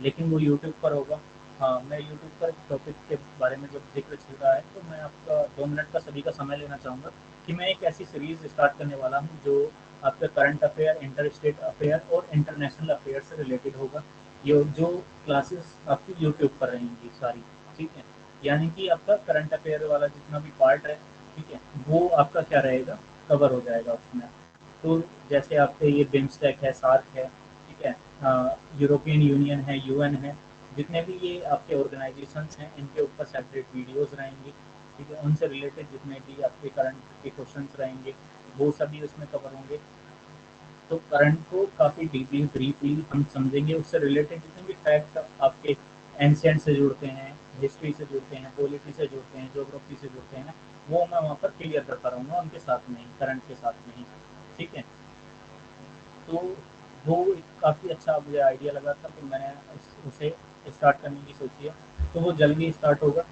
लेकिन वो यूट्यूब पर होगा। हाँ, मैं यूट्यूब पर टॉपिक के बारे में जब जिक्र चल रहा है तो मैं आपका 2 मिनट का सभी का समय लेना चाहूँगा कि मैं एक ऐसी सीरीज़ स्टार्ट करने वाला हूँ जो आपके current affair, inter state affair और इंटरनेशनल अफेयर से रिलेटेड होगा। ये जो क्लासेस आपकी यूट्यूब पर रहेंगी सारी, ठीक है। यानी कि आपका करंट अफेयर वाला जितना भी पार्ट है, ठीक है, वो आपका क्या रहेगा, कवर हो जाएगा उसमें। तो जैसे आपके ये बिम्स्टेक है, सार्क है, ठीक है, यूरोपियन यूनियन है, यूएन है, जितने भी ये आपके ऑर्गेनाइजेशंस हैं इनके ऊपर सेपरेट वीडियोस रहेंगी, ठीक है। उनसे रिलेटेड जितने भी आपके करंट के क्वेश्चंस रहेंगे वो सभी उसमें कवर होंगे। तो करंट को काफ़ी डीपली, ब्रीफली हम समझेंगे, उससे रिलेटेड जितने भी फैक्ट आपके एंशिएंट से जुड़ते हैं, हिस्ट्री से जुड़ते हैं, पॉलिटी से जुड़ते हैं, ज्योग्राफी से जुड़ते हैं, वो मैं वहाँ पर क्लियर करता रहूँगा उनके साथ में ही, करंट के साथ में ही, ठीक है। तो वो काफ़ी अच्छा मुझे आइडिया लगा था, कि मैंने उसे स्टार्ट करने की सोची है, तो वो जल्दी स्टार्ट होगा।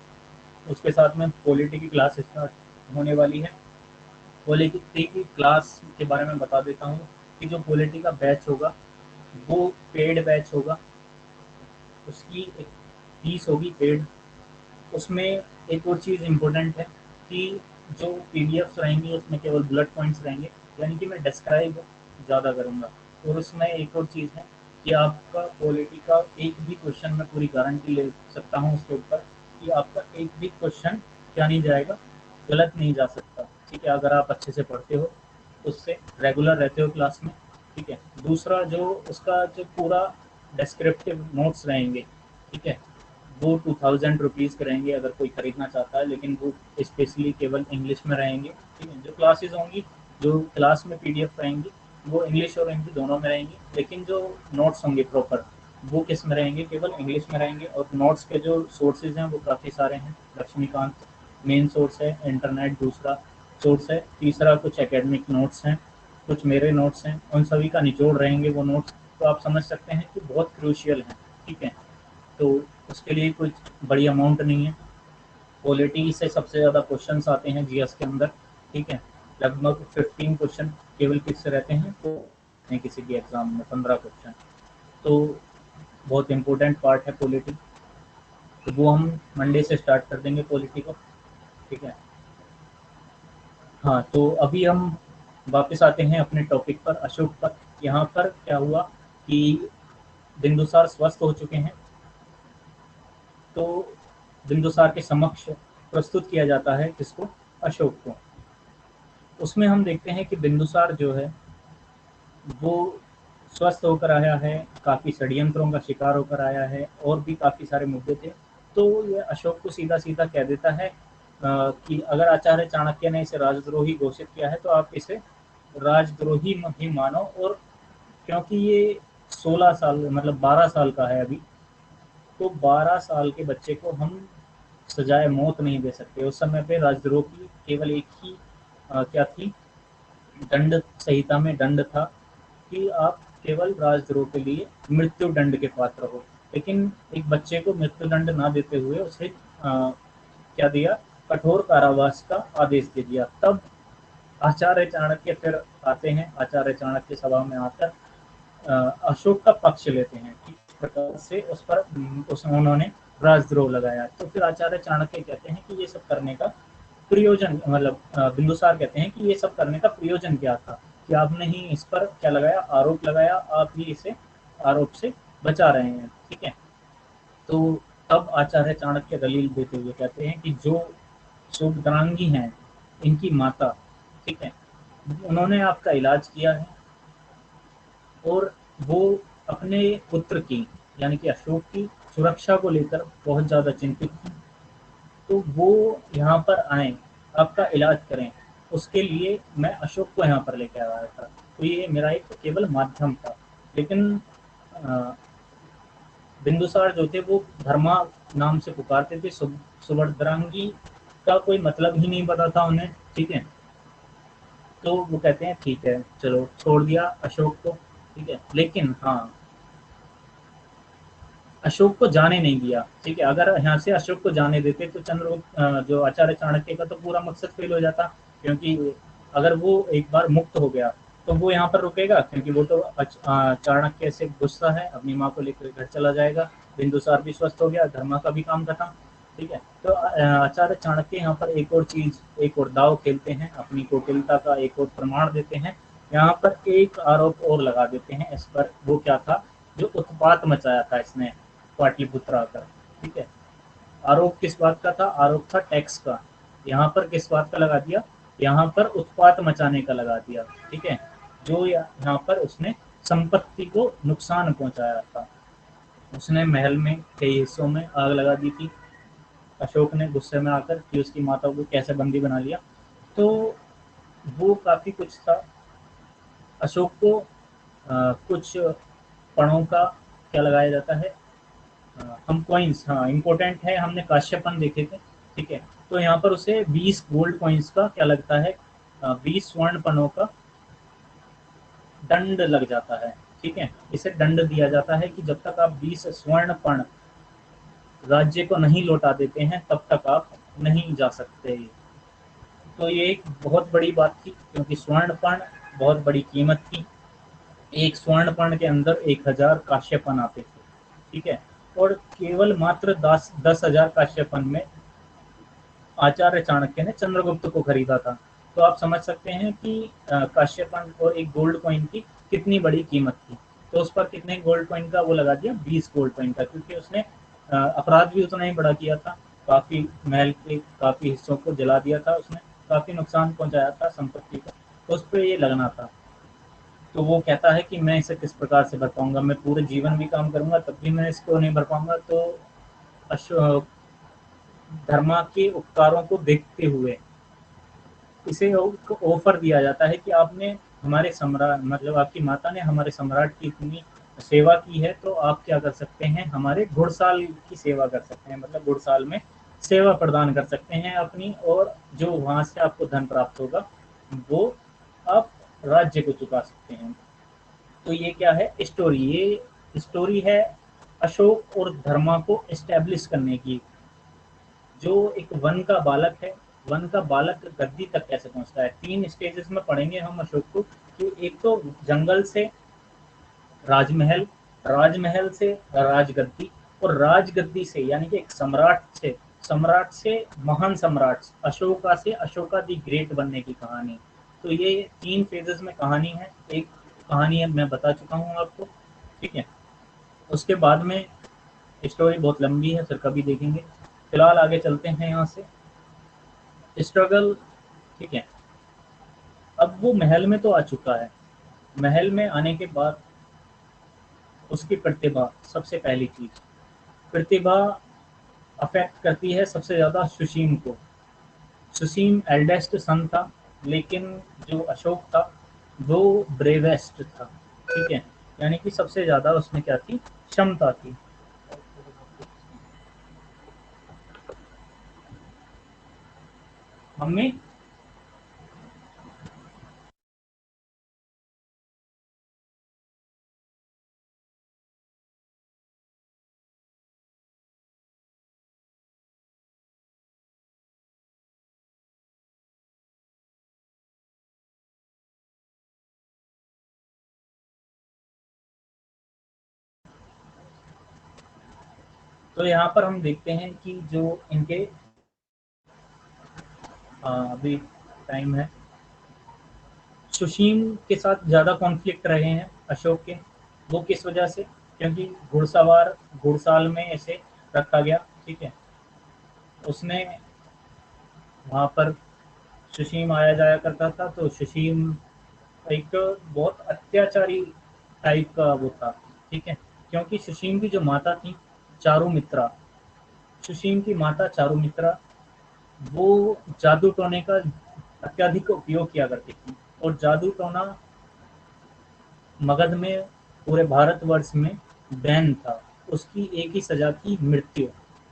उसके साथ में पॉलिटी की क्लास स्टार्ट होने वाली है। पॉलिटी की क्लास के बारे में बता देता हूँ, कि जो पॉलिटी का बैच होगा वो पेड बैच होगा। उसकी एक फीस होगी पेड। उसमें एक और चीज़ इम्पोर्टेंट है, कि जो पीडीएफ्स रहेंगी उसमें केवल बुलेट पॉइंट्स रहेंगे, यानी कि मैं डिस्क्राइब ज़्यादा करूँगा। और उसमें एक और चीज़ है, कि आपका क्वालिटी का एक भी क्वेश्चन, मैं पूरी गारंटी ले सकता हूँ उसके ऊपर, कि आपका एक भी क्वेश्चन क्या नहीं जाएगा, गलत नहीं जा सकता। ठीक है, अगर आप अच्छे से पढ़ते हो, उससे रेगुलर रहते हो क्लास में। ठीक है, दूसरा जो उसका जो पूरा डिस्क्रिप्टिव नोट्स रहेंगे, ठीक है, वो 2000 रुपीज़ के रहेंगे अगर कोई खरीदना चाहता है, लेकिन वो स्पेशली केवल इंग्लिश में रहेंगे। ठीक है, जो क्लासेस होंगी, जो क्लास में पीडीएफ रहेंगी, वो इंग्लिश और हिंदी दोनों में रहेंगी, लेकिन जो नोट्स होंगे प्रॉपर, वो किस में रहेंगे, केवल इंग्लिश में रहेंगे। और नोट्स के जो सोर्सेज हैं वो काफ़ी सारे हैं। लक्ष्मीकांत मेन सोर्स है, इंटरनेट दूसरा सोर्स है, तीसरा कुछ एकेडमिक नोट्स हैं, कुछ मेरे नोट्स हैं, उन सभी का निचोड़ रहेंगे वो नोट्स। तो आप समझ सकते हैं कि बहुत क्रूशियल हैं। ठीक है, तो उसके लिए कुछ बड़ी अमाउंट नहीं है। पॉलिटी से सबसे ज़्यादा क्वेश्चंस आते हैं जीएस के अंदर। ठीक है, लगभग 15 क्वेश्चन केवल किससे रहते हैं, तो किसी भी एग्जाम में 15 क्वेश्चन। तो बहुत इंपॉर्टेंट पार्ट है पॉलिटी। तो वो हम मंडे से स्टार्ट कर देंगे पॉलिटी को। ठीक है, हाँ, तो अभी हम वापस आते हैं अपने टॉपिक पर, अशोक पर। यहाँ पर क्या हुआ, कि बिंदुसार स्वस्थ हो चुके हैं, तो बिंदुसार के समक्ष प्रस्तुत किया जाता है किसको, अशोक को। उसमें हम देखते हैं कि बिंदुसार जो है वो स्वस्थ होकर आया है, काफ़ी षड्यंत्रों का शिकार होकर आया है, और भी काफ़ी सारे मुद्दे थे। तो ये अशोक को सीधा सीधा कह देता है, कि अगर आचार्य चाणक्य ने इसे राजद्रोही घोषित किया है, तो आप इसे राजद्रोही ही मानो। और क्योंकि ये 16 साल, मतलब 12 साल का है अभी, तो 12 साल के बच्चे को हम सजाए मौत नहीं दे सकते। उस समय पे राजद्रोह की केवल एक ही क्या थी, दंड संहिता में दंड था, कि आप केवल राजद्रोह के लिए मृत्यु दंड के पात्र हो। लेकिन एक बच्चे को मृत्यु दंड ना देते हुए उसे क्या दिया, कठोर कारावास का आदेश दे दिया। तब आचार्य चाणक्य फिर आते हैं, आचार्य चाणक्य सभा में आकर अशोक का पक्ष लेते हैं, कि इस प्रकार से उस पर उन्होंने राजद्रोह लगाया। तो फिर आचार्य चाणक्य कहते हैं कि ये सब करने का प्रयोजन, मतलब बिंदुसार कहते हैं कि ये सब करने का प्रयोजन क्या था, कि आपने ही इस पर क्या लगाया, आरोप लगाया, आप ही इसे आरोप से बचा रहे हैं। ठीक है, तो तब आचार्य चाणक्य दलील देते हुए कहते हैं कि जो शुभद्रांगी हैं, इनकी माता, ठीक है, उन्होंने आपका इलाज किया है, और वो अपने पुत्र की, यानी कि अशोक की सुरक्षा को लेकर बहुत ज़्यादा चिंतित थी। तो वो यहाँ पर आए, आपका इलाज करें, उसके लिए मैं अशोक को यहाँ पर लेकर आया था। तो ये मेरा एक केवल माध्यम था। लेकिन अ, बिंदुसार जो थे वो धर्मा नाम से पुकारते थे। सुभद्रांगी का कोई मतलब ही नहीं पता था उन्हें। ठीक है, तो वो कहते हैं ठीक है, चलो छोड़ दिया अशोक को। ठीक है, लेकिन हाँ, अशोक को जाने नहीं दिया। ठीक है, अगर यहाँ से अशोक को जाने देते तो जो आचार्य चाणक्य का तो पूरा मकसद फेल हो जाता। क्योंकि अगर वो एक बार मुक्त हो गया, तो वो यहाँ पर रुकेगा, क्योंकि वो तो चाणक्य से गुस्सा है, अपनी माँ को लेकर घर चला जाएगा। बिंदुसार भी स्वस्थ हो गया, धर्मा का भी काम खत्म। ठीक है, तो आचार्य चाणक्य यहाँ पर एक और चीज, एक और दाव खेलते हैं, अपनी कुटिलता का एक और प्रमाण देते हैं। यहाँ पर एक आरोप और लगा देते हैं इस पर। वो क्या था, जो उत्पात मचाया था इसने पाटलिपुत्र आकर। ठीक है, आरोप किस बात का था, आरोप था टैक्स का। यहाँ पर किस बात का लगा दिया, यहाँ पर उत्पात मचाने का लगा दिया। ठीक है, जो यहाँ पर उसने संपत्ति को नुकसान पहुंचाया था। उसने महल में कई हिस्सों में आग लगा दी थी, अशोक ने गुस्से में आकर, कि उसकी माता को कैसे बंदी बना लिया। तो वो काफी कुछ था। अशोक को कुछ पणों का क्या लगाया जाता है, हम कॉइन्स, हाँ इम्पोर्टेंट है, हमने काश्यपन देखे थे। ठीक है, तो यहाँ पर उसे 20 गोल्ड कॉइन्स का क्या लगता है, 20 स्वर्ण पनों का दंड लग जाता है। ठीक है। इसे दंड दिया जाता है कि जब तक आप 20 स्वर्ण पर्ण राज्य को नहीं लौटा देते हैं तब तक आप नहीं जा सकते। तो ये एक बहुत बड़ी बात थी, क्योंकि स्वर्ण पर्ण बहुत बड़ी कीमत थी। एक स्वर्ण पर्ण के अंदर 1000 काश्यपन आते थे, ठीक है। और केवल मात्र 10,000 काश्यपन में आचार्य चाणक्य ने चंद्रगुप्त को खरीदा था। तो आप समझ सकते हैं कि काश्यपन और एक गोल्ड कॉइन की कितनी बड़ी कीमत थी। तो उस पर कितने गोल्ड कॉइन का वो लगा दिया, 20 गोल्ड कॉइन का, क्योंकि उसने अपराध भी उतना ही बड़ा किया था। काफी महल के काफी हिस्सों को जला दिया था उसने, काफी नुकसान पहुंचाया था संपत्ति को, तो उस पर ये लगना था। तो वो कहता है कि मैं इसे किस प्रकार से भर पाऊंगा, मैं पूरे जीवन भी काम करूंगा तब भी मैं इसको नहीं भर पाऊंगा। तो धर्मा के उपकारों को देखते हुए इसे ऑफर दिया जाता है कि आपने हमारे सम्राट, मतलब आपकी माता ने हमारे सम्राट की इतनी सेवा की है, तो आप क्या कर सकते हैं, हमारे घुड़साल की सेवा कर सकते हैं, मतलब घुड़साल में सेवा प्रदान कर सकते हैं अपनी, और जो वहां से आपको धन प्राप्त होगा वो आप राज्य को चुका सकते हैं। तो ये क्या है स्टोरी, ये स्टोरी है अशोक और धर्मा को एस्टेब्लिश करने की। जो एक वन का बालक है, वन का बालक गद्दी तक कैसे पहुंचता है, 3 स्टेजेस में पढ़ेंगे हम अशोक को। कि एक तो जंगल से राजमहल, राजमहल से राजगद्दी, और राजगद्दी से यानी कि एक सम्राट से महान सम्राट, अशोका से अशोका दी ग्रेट बनने की कहानी। तो ये 3 फेजेस में कहानी है। एक कहानी मैं बता चुका हूँ आपको, ठीक है। उसके बाद में स्टोरी बहुत लंबी है, फिर कभी देखेंगे। फिलहाल आगे चलते हैं यहाँ से। स्ट्रगल, ठीक है। अब वो महल में तो आ चुका है, महल में आने के बाद उसकी प्रतिभा, सबसे पहली चीज प्रतिभा अफेक्ट करती है सबसे ज्यादा सुशीम को। सुशीम एल्डेस्ट सन था, लेकिन जो अशोक था वो ब्रेवेस्ट था, ठीक है। यानी कि सबसे ज्यादा उसमें क्या थी, क्षमता थी। मम्मी, तो यहाँ पर हम देखते हैं कि जो इनके अभी टाइम है, सुशीम के साथ ज़्यादा कॉन्फ्लिक्ट रहे हैं अशोक के। वो किस वजह से, क्योंकि घुड़सवार घुड़साल में ऐसे रखा गया, ठीक है। उसने वहाँ पर सुशीम आया जाया करता था, तो सुशीम एक बहुत अत्याचारी टाइप का वो था, ठीक है। क्योंकि सुशीम की जो माता थी चारुमित्रा, सुशीम की माता चारुमित्रा, वो जादू टोने का अत्यधिक उपयोग किया करती थी। और जादू टोना मगध में, पूरे भारतवर्ष में बैन था। उसकी एक ही सजा थी, मृत्यु,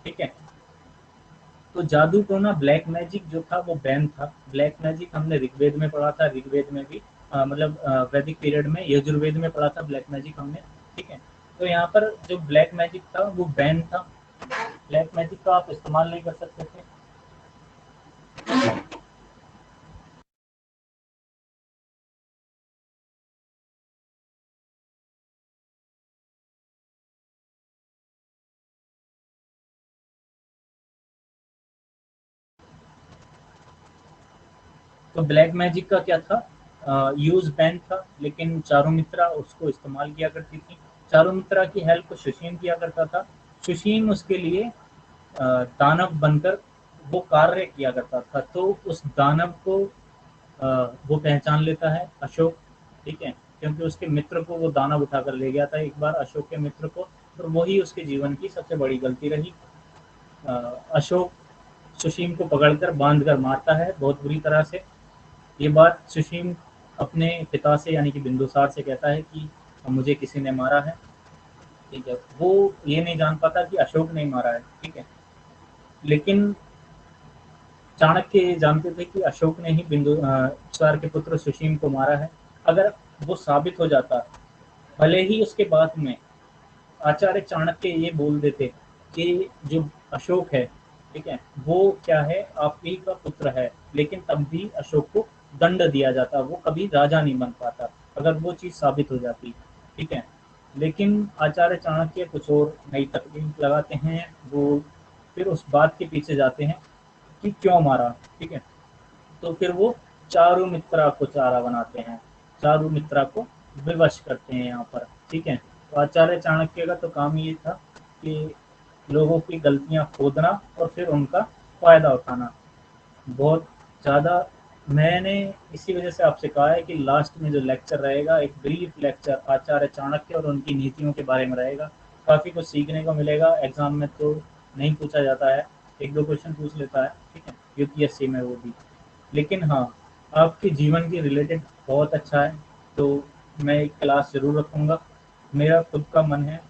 ठीक है। तो जादू टोना ब्लैक मैजिक जो था वो बैन था। ब्लैक मैजिक हमने ऋग्वेद में पढ़ा था, ऋग्वेद में भी मतलब वैदिक पीरियड में यजुर्वेद में पढ़ा था ब्लैक मैजिक हमने, ठीक है। तो यहाँ पर जो ब्लैक मैजिक था वो बैन था, ब्लैक मैजिक का आप इस्तेमाल नहीं कर सकते थे। तो ब्लैक मैजिक का क्या था, यूज बैन था, लेकिन चारुमित्रा उसको इस्तेमाल किया करती थी। चारुमित्रा की हेल्प सुशीम किया करता था। सुशीम उसके लिए दानव बनकर वो कार्य किया करता था। तो उस दानव को वो पहचान लेता है अशोक, ठीक है। क्योंकि उसके मित्र को वो दानव उठाकर ले गया था एक बार, अशोक के मित्र को। और वही उसके जीवन की सबसे बड़ी गलती रही। अशोक सुशीम को पकड़कर बांध कर मारता है बहुत बुरी तरह से। ये बात सुशीम अपने पिता से यानी कि बिंदुसार से कहता है कि मुझे किसी ने मारा है, ठीक है। वो ये नहीं जान पाता कि अशोक ने मारा है, ठीक है। लेकिन चाणक्य ये जानते थे कि अशोक ने ही बिंदुसार के पुत्र सुशीम को मारा है। अगर वो साबित हो जाता भले ही उसके बाद में आचार्य चाणक्य ये बोल देते कि जो अशोक है, ठीक है, वो क्या है, आप ही का पुत्र है, लेकिन तब भी अशोक को दंड दिया जाता, वो कभी राजा नहीं बन पाता अगर वो चीज साबित हो जाती, ठीक है। लेकिन आचार्य चाणक्य कुछ और नई तकनीक लगाते हैं, वो फिर उस बात के पीछे जाते हैं कि क्यों मारा, ठीक है। तो फिर वो चारु मित्रा को चारा बनाते हैं, चारु मित्रा को विवश करते हैं यहाँ पर, ठीक है। तो आचार्य चाणक्य का तो काम ये था कि लोगों की गलतियां खोदना और फिर उनका फायदा उठाना। बहुत ज़्यादा मैंने इसी वजह से आपसे कहा है कि लास्ट में जो लेक्चर रहेगा एक ब्रीफ लेक्चर आचार्य चाणक्य और उनकी नीतियों के बारे में रहेगा। काफ़ी कुछ सीखने को मिलेगा, एग्जाम में तो नहीं पूछा जाता है, एक दो क्वेश्चन पूछ लेता है, ठीक है, यूपीएससी में वो भी। लेकिन हाँ, आपके जीवन के रिलेटेड बहुत अच्छा है, तो मैं एक क्लास ज़रूर रखूँगा। मेरा खुद का मन है,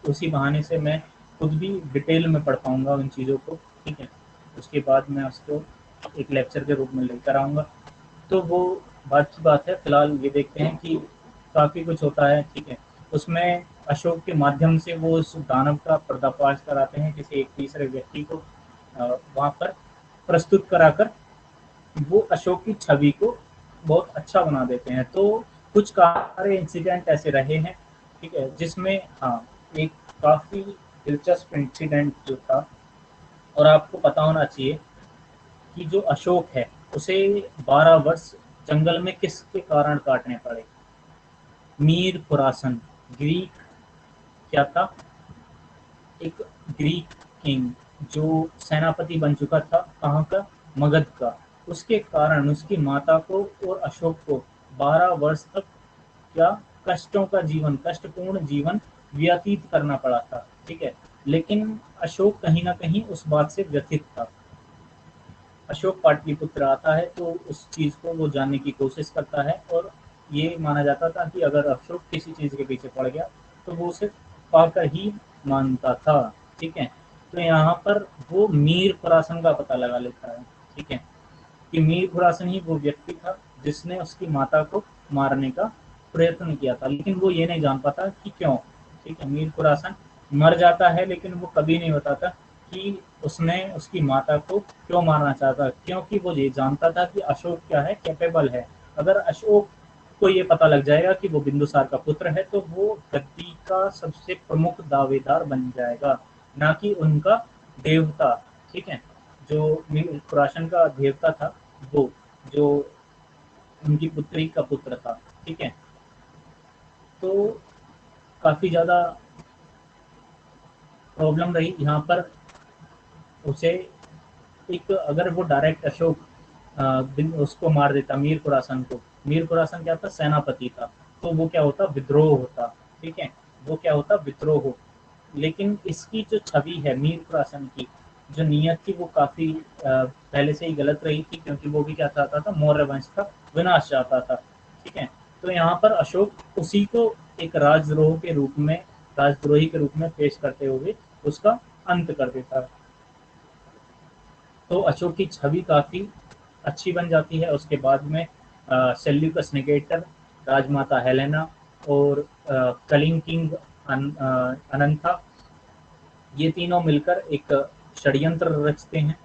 उसी बहाने से मैं खुद भी डिटेल में पढ़ पाऊँगा उन चीज़ों को, ठीक है। उसके बाद मैं उसको एक लेक्चर के रूप में लेकर आऊँगा। तो वो बात की बात है, फिलहाल ये देखते हैं कि काफ़ी कुछ होता है, ठीक है। उसमें अशोक के माध्यम से वो उस दानव का पर्दाफाश कराते हैं किसी एक तीसरे व्यक्ति को, वहाँ पर प्रस्तुत कराकर वो अशोक की छवि को बहुत अच्छा बना देते हैं। तो कुछ सारे इंसिडेंट ऐसे रहे हैं, ठीक है, जिसमें हाँ, एक काफ़ी दिलचस्प इंसिडेंट जो था, और आपको पता होना चाहिए कि जो अशोक है उसे 12 वर्ष जंगल में किसके कारण काटने पड़े। मीर खुरासन, ग्रीक क्या था, एक ग्रीक किंग जो सेनापति बन चुका था, कहाँ का, मगध का। उसके कारण उसकी माता को और अशोक को 12 वर्ष तक क्या कष्टों का जीवन, कष्टपूर्ण जीवन व्यतीत करना पड़ा था, ठीक है। लेकिन अशोक कहीं ना कहीं उस बात से व्यथित था। अशोक पाटलिपुत्र आता है तो उस चीज़ को वो जानने की कोशिश करता है, और ये माना जाता था कि अगर अशोक किसी चीज़ के पीछे पड़ गया तो वो उसे पाकर ही मानता था, ठीक है। तो यहाँ पर वो मीर खुरासन का पता लगा लेता है, ठीक है, कि मीर खुरासन ही वो व्यक्ति था जिसने उसकी माता को मारने का प्रयत्न किया था, लेकिन वो ये नहीं जान पाता कि क्यों, ठीक है। मीर खुरासन मर जाता है लेकिन वो कभी नहीं बताता कि उसने उसकी माता को क्यों मारना चाहता, क्योंकि वो ये जानता था कि अशोक क्या है, कैपेबल है। अगर अशोक को ये पता लग जाएगा कि वो बिंदुसार का पुत्र है तो वो गद्दी का सबसे प्रमुख दावेदार बन जाएगा, ना कि उनका देवता, ठीक है। जो खुरासन का देवता था, वो जो उनकी पुत्री का पुत्र था, ठीक है। तो काफी ज्यादा प्रॉब्लम रही यहाँ पर उसे। एक अगर वो डायरेक्ट अशोक उसको मार देता, मीर खुरासन को, मीर खुरासन क्या था, सेनापति था, तो वो क्या होता, विद्रोह होता, ठीक है, वो क्या होता, विद्रोह हो। लेकिन इसकी जो छवि है मीर खुरासन की, जो नीयत थी वो काफी पहले से ही गलत रही थी, क्योंकि वो भी क्या चाहता था, मौर्य वंश का विनाश चाहता था, ठीक है। तो यहाँ पर अशोक उसी को एक राजद्रोह के रूप में, राजद्रोही के रूप में पेश करते हुए उसका अंत कर देता। तो अशोक की छवि काफ़ी अच्छी बन जाती है। उसके बाद में सेल्यूकस निकेटर, राजमाता हेलेना और कलिंग किंग अनंथा, ये तीनों मिलकर एक षड्यंत्र रचते हैं।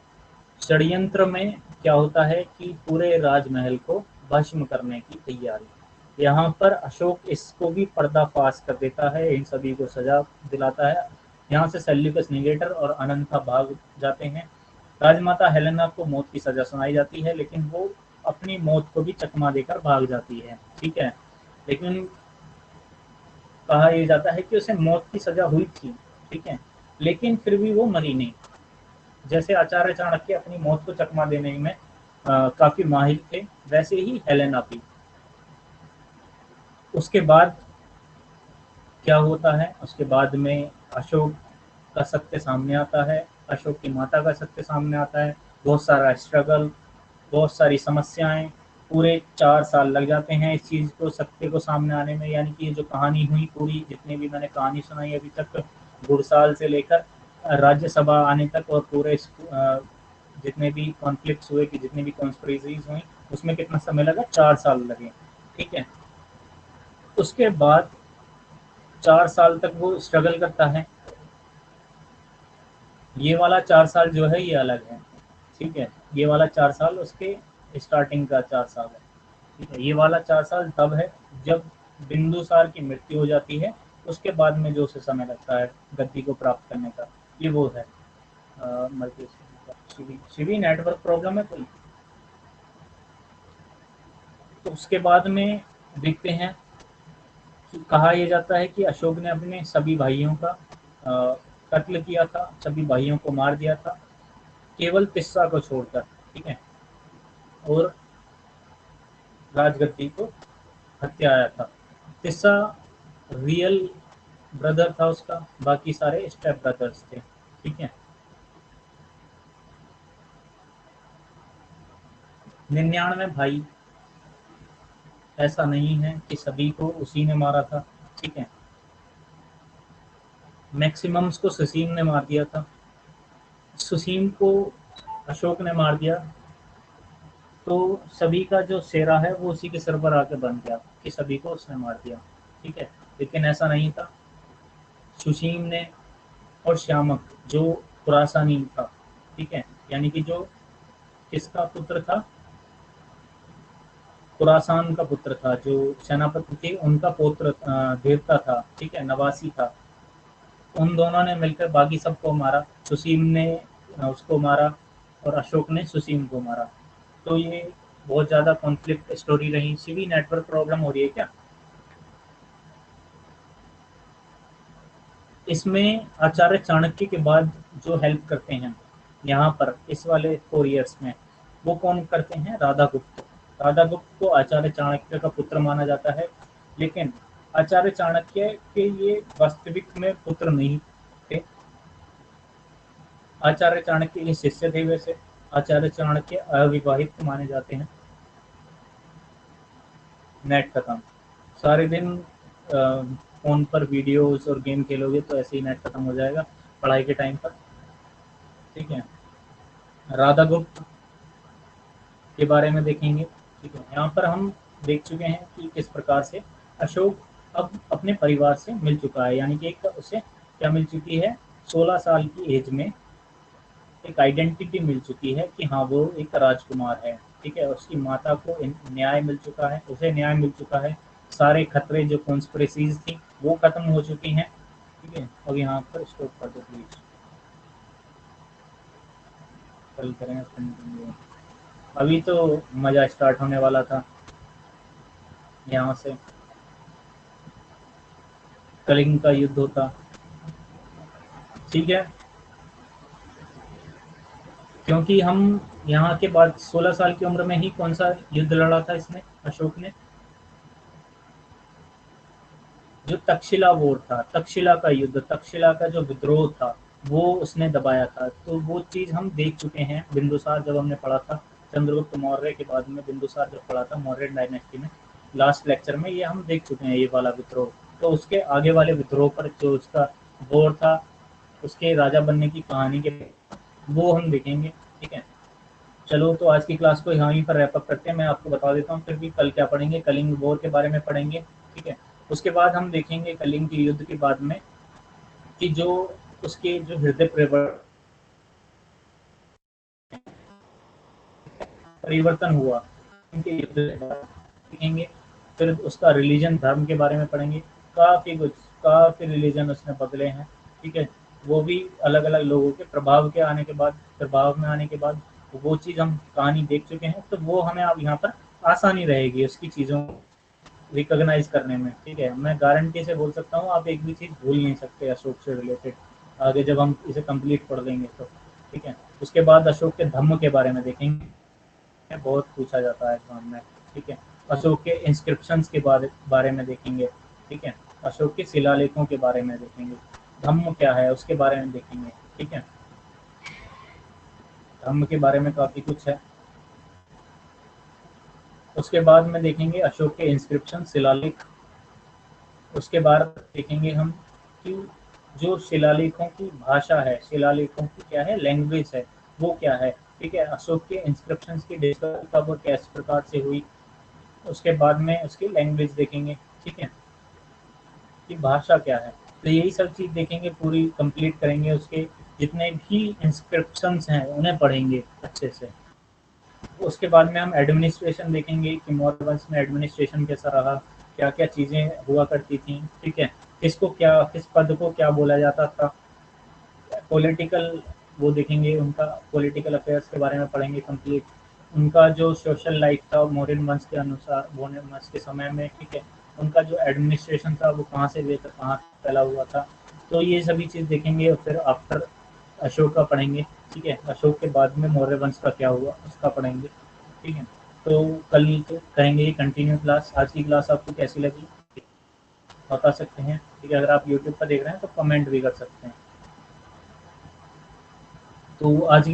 षड्यंत्र में क्या होता है कि पूरे राजमहल को भस्म करने की तैयारी। यहाँ पर अशोक इसको भी पर्दाफाश कर देता है, इन सभी को सजा दिलाता है। यहाँ से सेल्यूकस निगेटर और अनंथा भाग जाते हैं। राजमाता हेलेना को मौत की सजा सुनाई जाती है, लेकिन वो अपनी मौत को भी चकमा देकर भाग जाती है, ठीक है। लेकिन कहा यह जाता है कि उसे मौत की सजा हुई थी, ठीक है, लेकिन फिर भी वो मरी नहीं। जैसे आचार्य चाणक्य अपनी मौत को चकमा देने में काफी माहिर थे, वैसे ही हेलेना भी। उसके बाद क्या होता है, उसके बाद में अशोक का सत्य सामने आता है, अशोक की माता का सत्य सामने आता है। बहुत सारा स्ट्रगल, बहुत सारी समस्याएं, पूरे 4 साल लग जाते हैं इस चीज को, सत्य को सामने आने में। यानी कि ये जो कहानी हुई पूरी, जितने भी मैंने कहानी सुनाई अभी तक, घुड़साल से लेकर राज्यसभा आने तक, और पूरे जितने भी कॉन्फ्लिक्ट्स हुए, कि जितनी भी कॉन्स्पिरेसीज हुई, उसमें कितना समय लगा, 4 साल लगे, ठीक है। उसके बाद 4 साल तक वो स्ट्रगल करता है। ये वाला 4 साल जो है ये अलग है, ठीक है? ये वाला 4 साल उसके स्टार्टिंग का 4 साल है, ठीक है? ये वाला 4 साल तब है जब बिंदुसार की मृत्यु हो जाती है, उसके बाद में जो उसे समय लगता है गद्दी को प्राप्त करने का, ये वो है multi. Shivi Shivi network problem है कोई? तो उसके बाद में देखते हैं कि कहा यह जाता है कि अशोक ने अपने सभी भाइयों का कत्ल किया था, सभी भाइयों को मार दिया था, केवल तिस्सा को छोड़कर, ठीक है? और राजगद्दी को हत्या आया था। तिस्सा रियल ब्रदर था उसका, बाकी सारे स्टेप ब्रदर्स थे, ठीक है? 99 भाई, ऐसा नहीं है कि सभी को उसी ने मारा था, ठीक है? मैक्सिमम्स को सुसीम ने मार दिया था। सुसीम को अशोक ने मार दिया, तो सभी का जो सेरा है वो उसी के सिर पर आके बन गया कि सभी को उसने मार दिया, ठीक है? लेकिन ऐसा नहीं था। सुसीम ने और श्यामक जो खुरासानी था, ठीक है? यानी कि जो किसका पुत्र था? खुरासान का पुत्र था, जो सेनापति थे उनका पुत्र देवता था, ठीक है? नवासी था। उन दोनों ने मिलकर बाकी सबको मारा। सुसीम ने उसको मारा और अशोक ने सुसीम को मारा। तो ये बहुत ज़्यादा कॉन्फ्लिक्ट स्टोरी रही। सीवी नेटवर्क प्रॉब्लम हो रही है क्या? इसमें आचार्य चाणक्य के बाद जो हेल्प करते हैं यहाँ पर इस वाले 4 ईयर्स में, वो कौन करते हैं? राधा गुप्त। राधा गुप्त को आचार्य चाणक्य का पुत्र माना जाता है, लेकिन आचार्य चाणक्य के ये वास्तविक में पुत्र नहीं थे। आचार्य चाणक्य के शिष्य थे वैसे। आचार्य चाणक्य अविवाहित माने जाते हैं। नेट खत्म। सारे दिन फ़ोन पर वीडियोज़ और गेम खेलोगे तो ऐसे ही नेट खत्म हो जाएगा पढ़ाई के टाइम पर, ठीक है? राधा गुप्त के बारे में देखेंगे, ठीक है? यहाँ पर हम देख चुके हैं कि किस प्रकार से अशोक अब अपने परिवार से मिल चुका है, यानी कि एक उसे क्या मिल चुकी है? 16 साल की एज में एक आइडेंटिटी मिल चुकी है कि हाँ वो एक राजकुमार है, ठीक है? उसकी माता को न्याय मिल चुका है, उसे न्याय मिल चुका है। सारे खतरे जो कॉन्स्पिरेसीज थी वो खत्म हो चुकी हैं, ठीक है? अब यहाँ पर स्टॉप कर दो प्लीज, कल करेंगे कंटिन्यू। अभी तो मजा स्टार्ट होने वाला था यहाँ से। कलिंग का युद्ध होता, ठीक है? क्योंकि हम यहाँ के बाद 16 साल की उम्र में ही कौन सा युद्ध लड़ा था इसने, अशोक ने? जो तक्षशिला वॉर था, तक्षशिला का युद्ध, तक्षशिला का जो विद्रोह था, वो उसने दबाया था। तो वो चीज़ हम देख चुके हैं बिंदुसार जब हमने पढ़ा था, चंद्रगुप्त मौर्य के बाद में बिंदुसार जब पढ़ा था मौर्य डायनेस्टी में, लास्ट लेक्चर में ये हम देख चुके हैं ये वाला विद्रोह। तो उसके आगे वाले विद्रोह पर जो उसका वॉर था, उसके राजा बनने की कहानी के, वो हम देखेंगे, ठीक है? चलो तो आज की क्लास को यहीं पर रैप अप करते हैं। मैं आपको बता देता हूँ फिर भी कल क्या पढ़ेंगे। कलिंग वॉर के बारे में पढ़ेंगे, ठीक है? उसके बाद हम देखेंगे कलिंग के युद्ध के बाद में कि जो उसके जो हृदय परिवर्तन हुआ उनके युद्ध के बाद देखेंगे। फिर उसका रिलीजन, धर्म के बारे में पढ़ेंगे। काफ़ी कुछ, काफ़ी रिलीजन उसने बदले हैं, ठीक है? वो भी अलग अलग लोगों के प्रभाव के आने के बाद, प्रभाव में आने के बाद, वो चीज़ हम कहानी देख चुके हैं, तो वो हमें अब यहाँ पर आसानी रहेगी उसकी चीज़ों रिकॉग्नाइज करने में, ठीक है? मैं गारंटी से बोल सकता हूँ आप एक भी चीज़ भूल नहीं सकते अशोक से रिलेटेड, आगे जब हम इसे कंप्लीट पढ़ लेंगे तो, ठीक है? उसके बाद अशोक के धम्म के बारे में देखेंगे, बहुत पूछा जाता है एग्जाम में, ठीक है? अशोक के इंस्क्रिप्शंस के बारे में देखेंगे, ठीक है? अशोक के शिलालेखों के बारे में देखेंगे। धम्म क्या है उसके बारे में देखेंगे, ठीक है? धम्म के बारे में काफ़ी कुछ है। उसके बाद में देखेंगे अशोक के इंस्क्रिप्शन, शिलालेख। उसके बाद देखेंगे हम कि जो शिलालेखों की भाषा है, शिलालेखों की क्या है, लैंग्वेज है, वो क्या है, ठीक है? अशोक के इंस्क्रिप्शंस की डिस्कवरी कब और किस प्रकार से हुई, उसके बाद में उसकी लैंग्वेज देखेंगे, ठीक है? कि भाषा क्या है। तो यही सब चीज़ देखेंगे, पूरी कंप्लीट करेंगे, उसके जितने भी इंस्क्रिप्शंस हैं उन्हें पढ़ेंगे अच्छे से। उसके बाद में हम एडमिनिस्ट्रेशन देखेंगे कि मौर्य वंश में एडमिनिस्ट्रेशन कैसा रहा, क्या-क्या चीज़ें हुआ करती थी, ठीक है? किस पद को क्या बोला जाता था। पॉलिटिकल वो देखेंगे, उनका पॉलिटिकल अफेयर्स के बारे में पढ़ेंगे कंप्लीट। उनका जो सोशल लाइफ था मौर्यन वंश के अनुसार, मौर्यन वंश के समय में, ठीक है? उनका जो एडमिनिस्ट्रेशन था वो कहाँ से लेकर कहाँ फैला हुआ था। तो ये सभी चीज़ देखेंगे और फिर आफ्टर अशोक का पढ़ेंगे, ठीक है? अशोक के बाद में मौर्य वंश का क्या हुआ उसका पढ़ेंगे, ठीक है? तो कल करेंगे ये कंटिन्यू क्लास। आज की क्लास आपको कैसी लगी बता सकते हैं, ठीक है? अगर आप यूट्यूब पर देख रहे हैं तो कमेंट भी कर सकते हैं। तो आज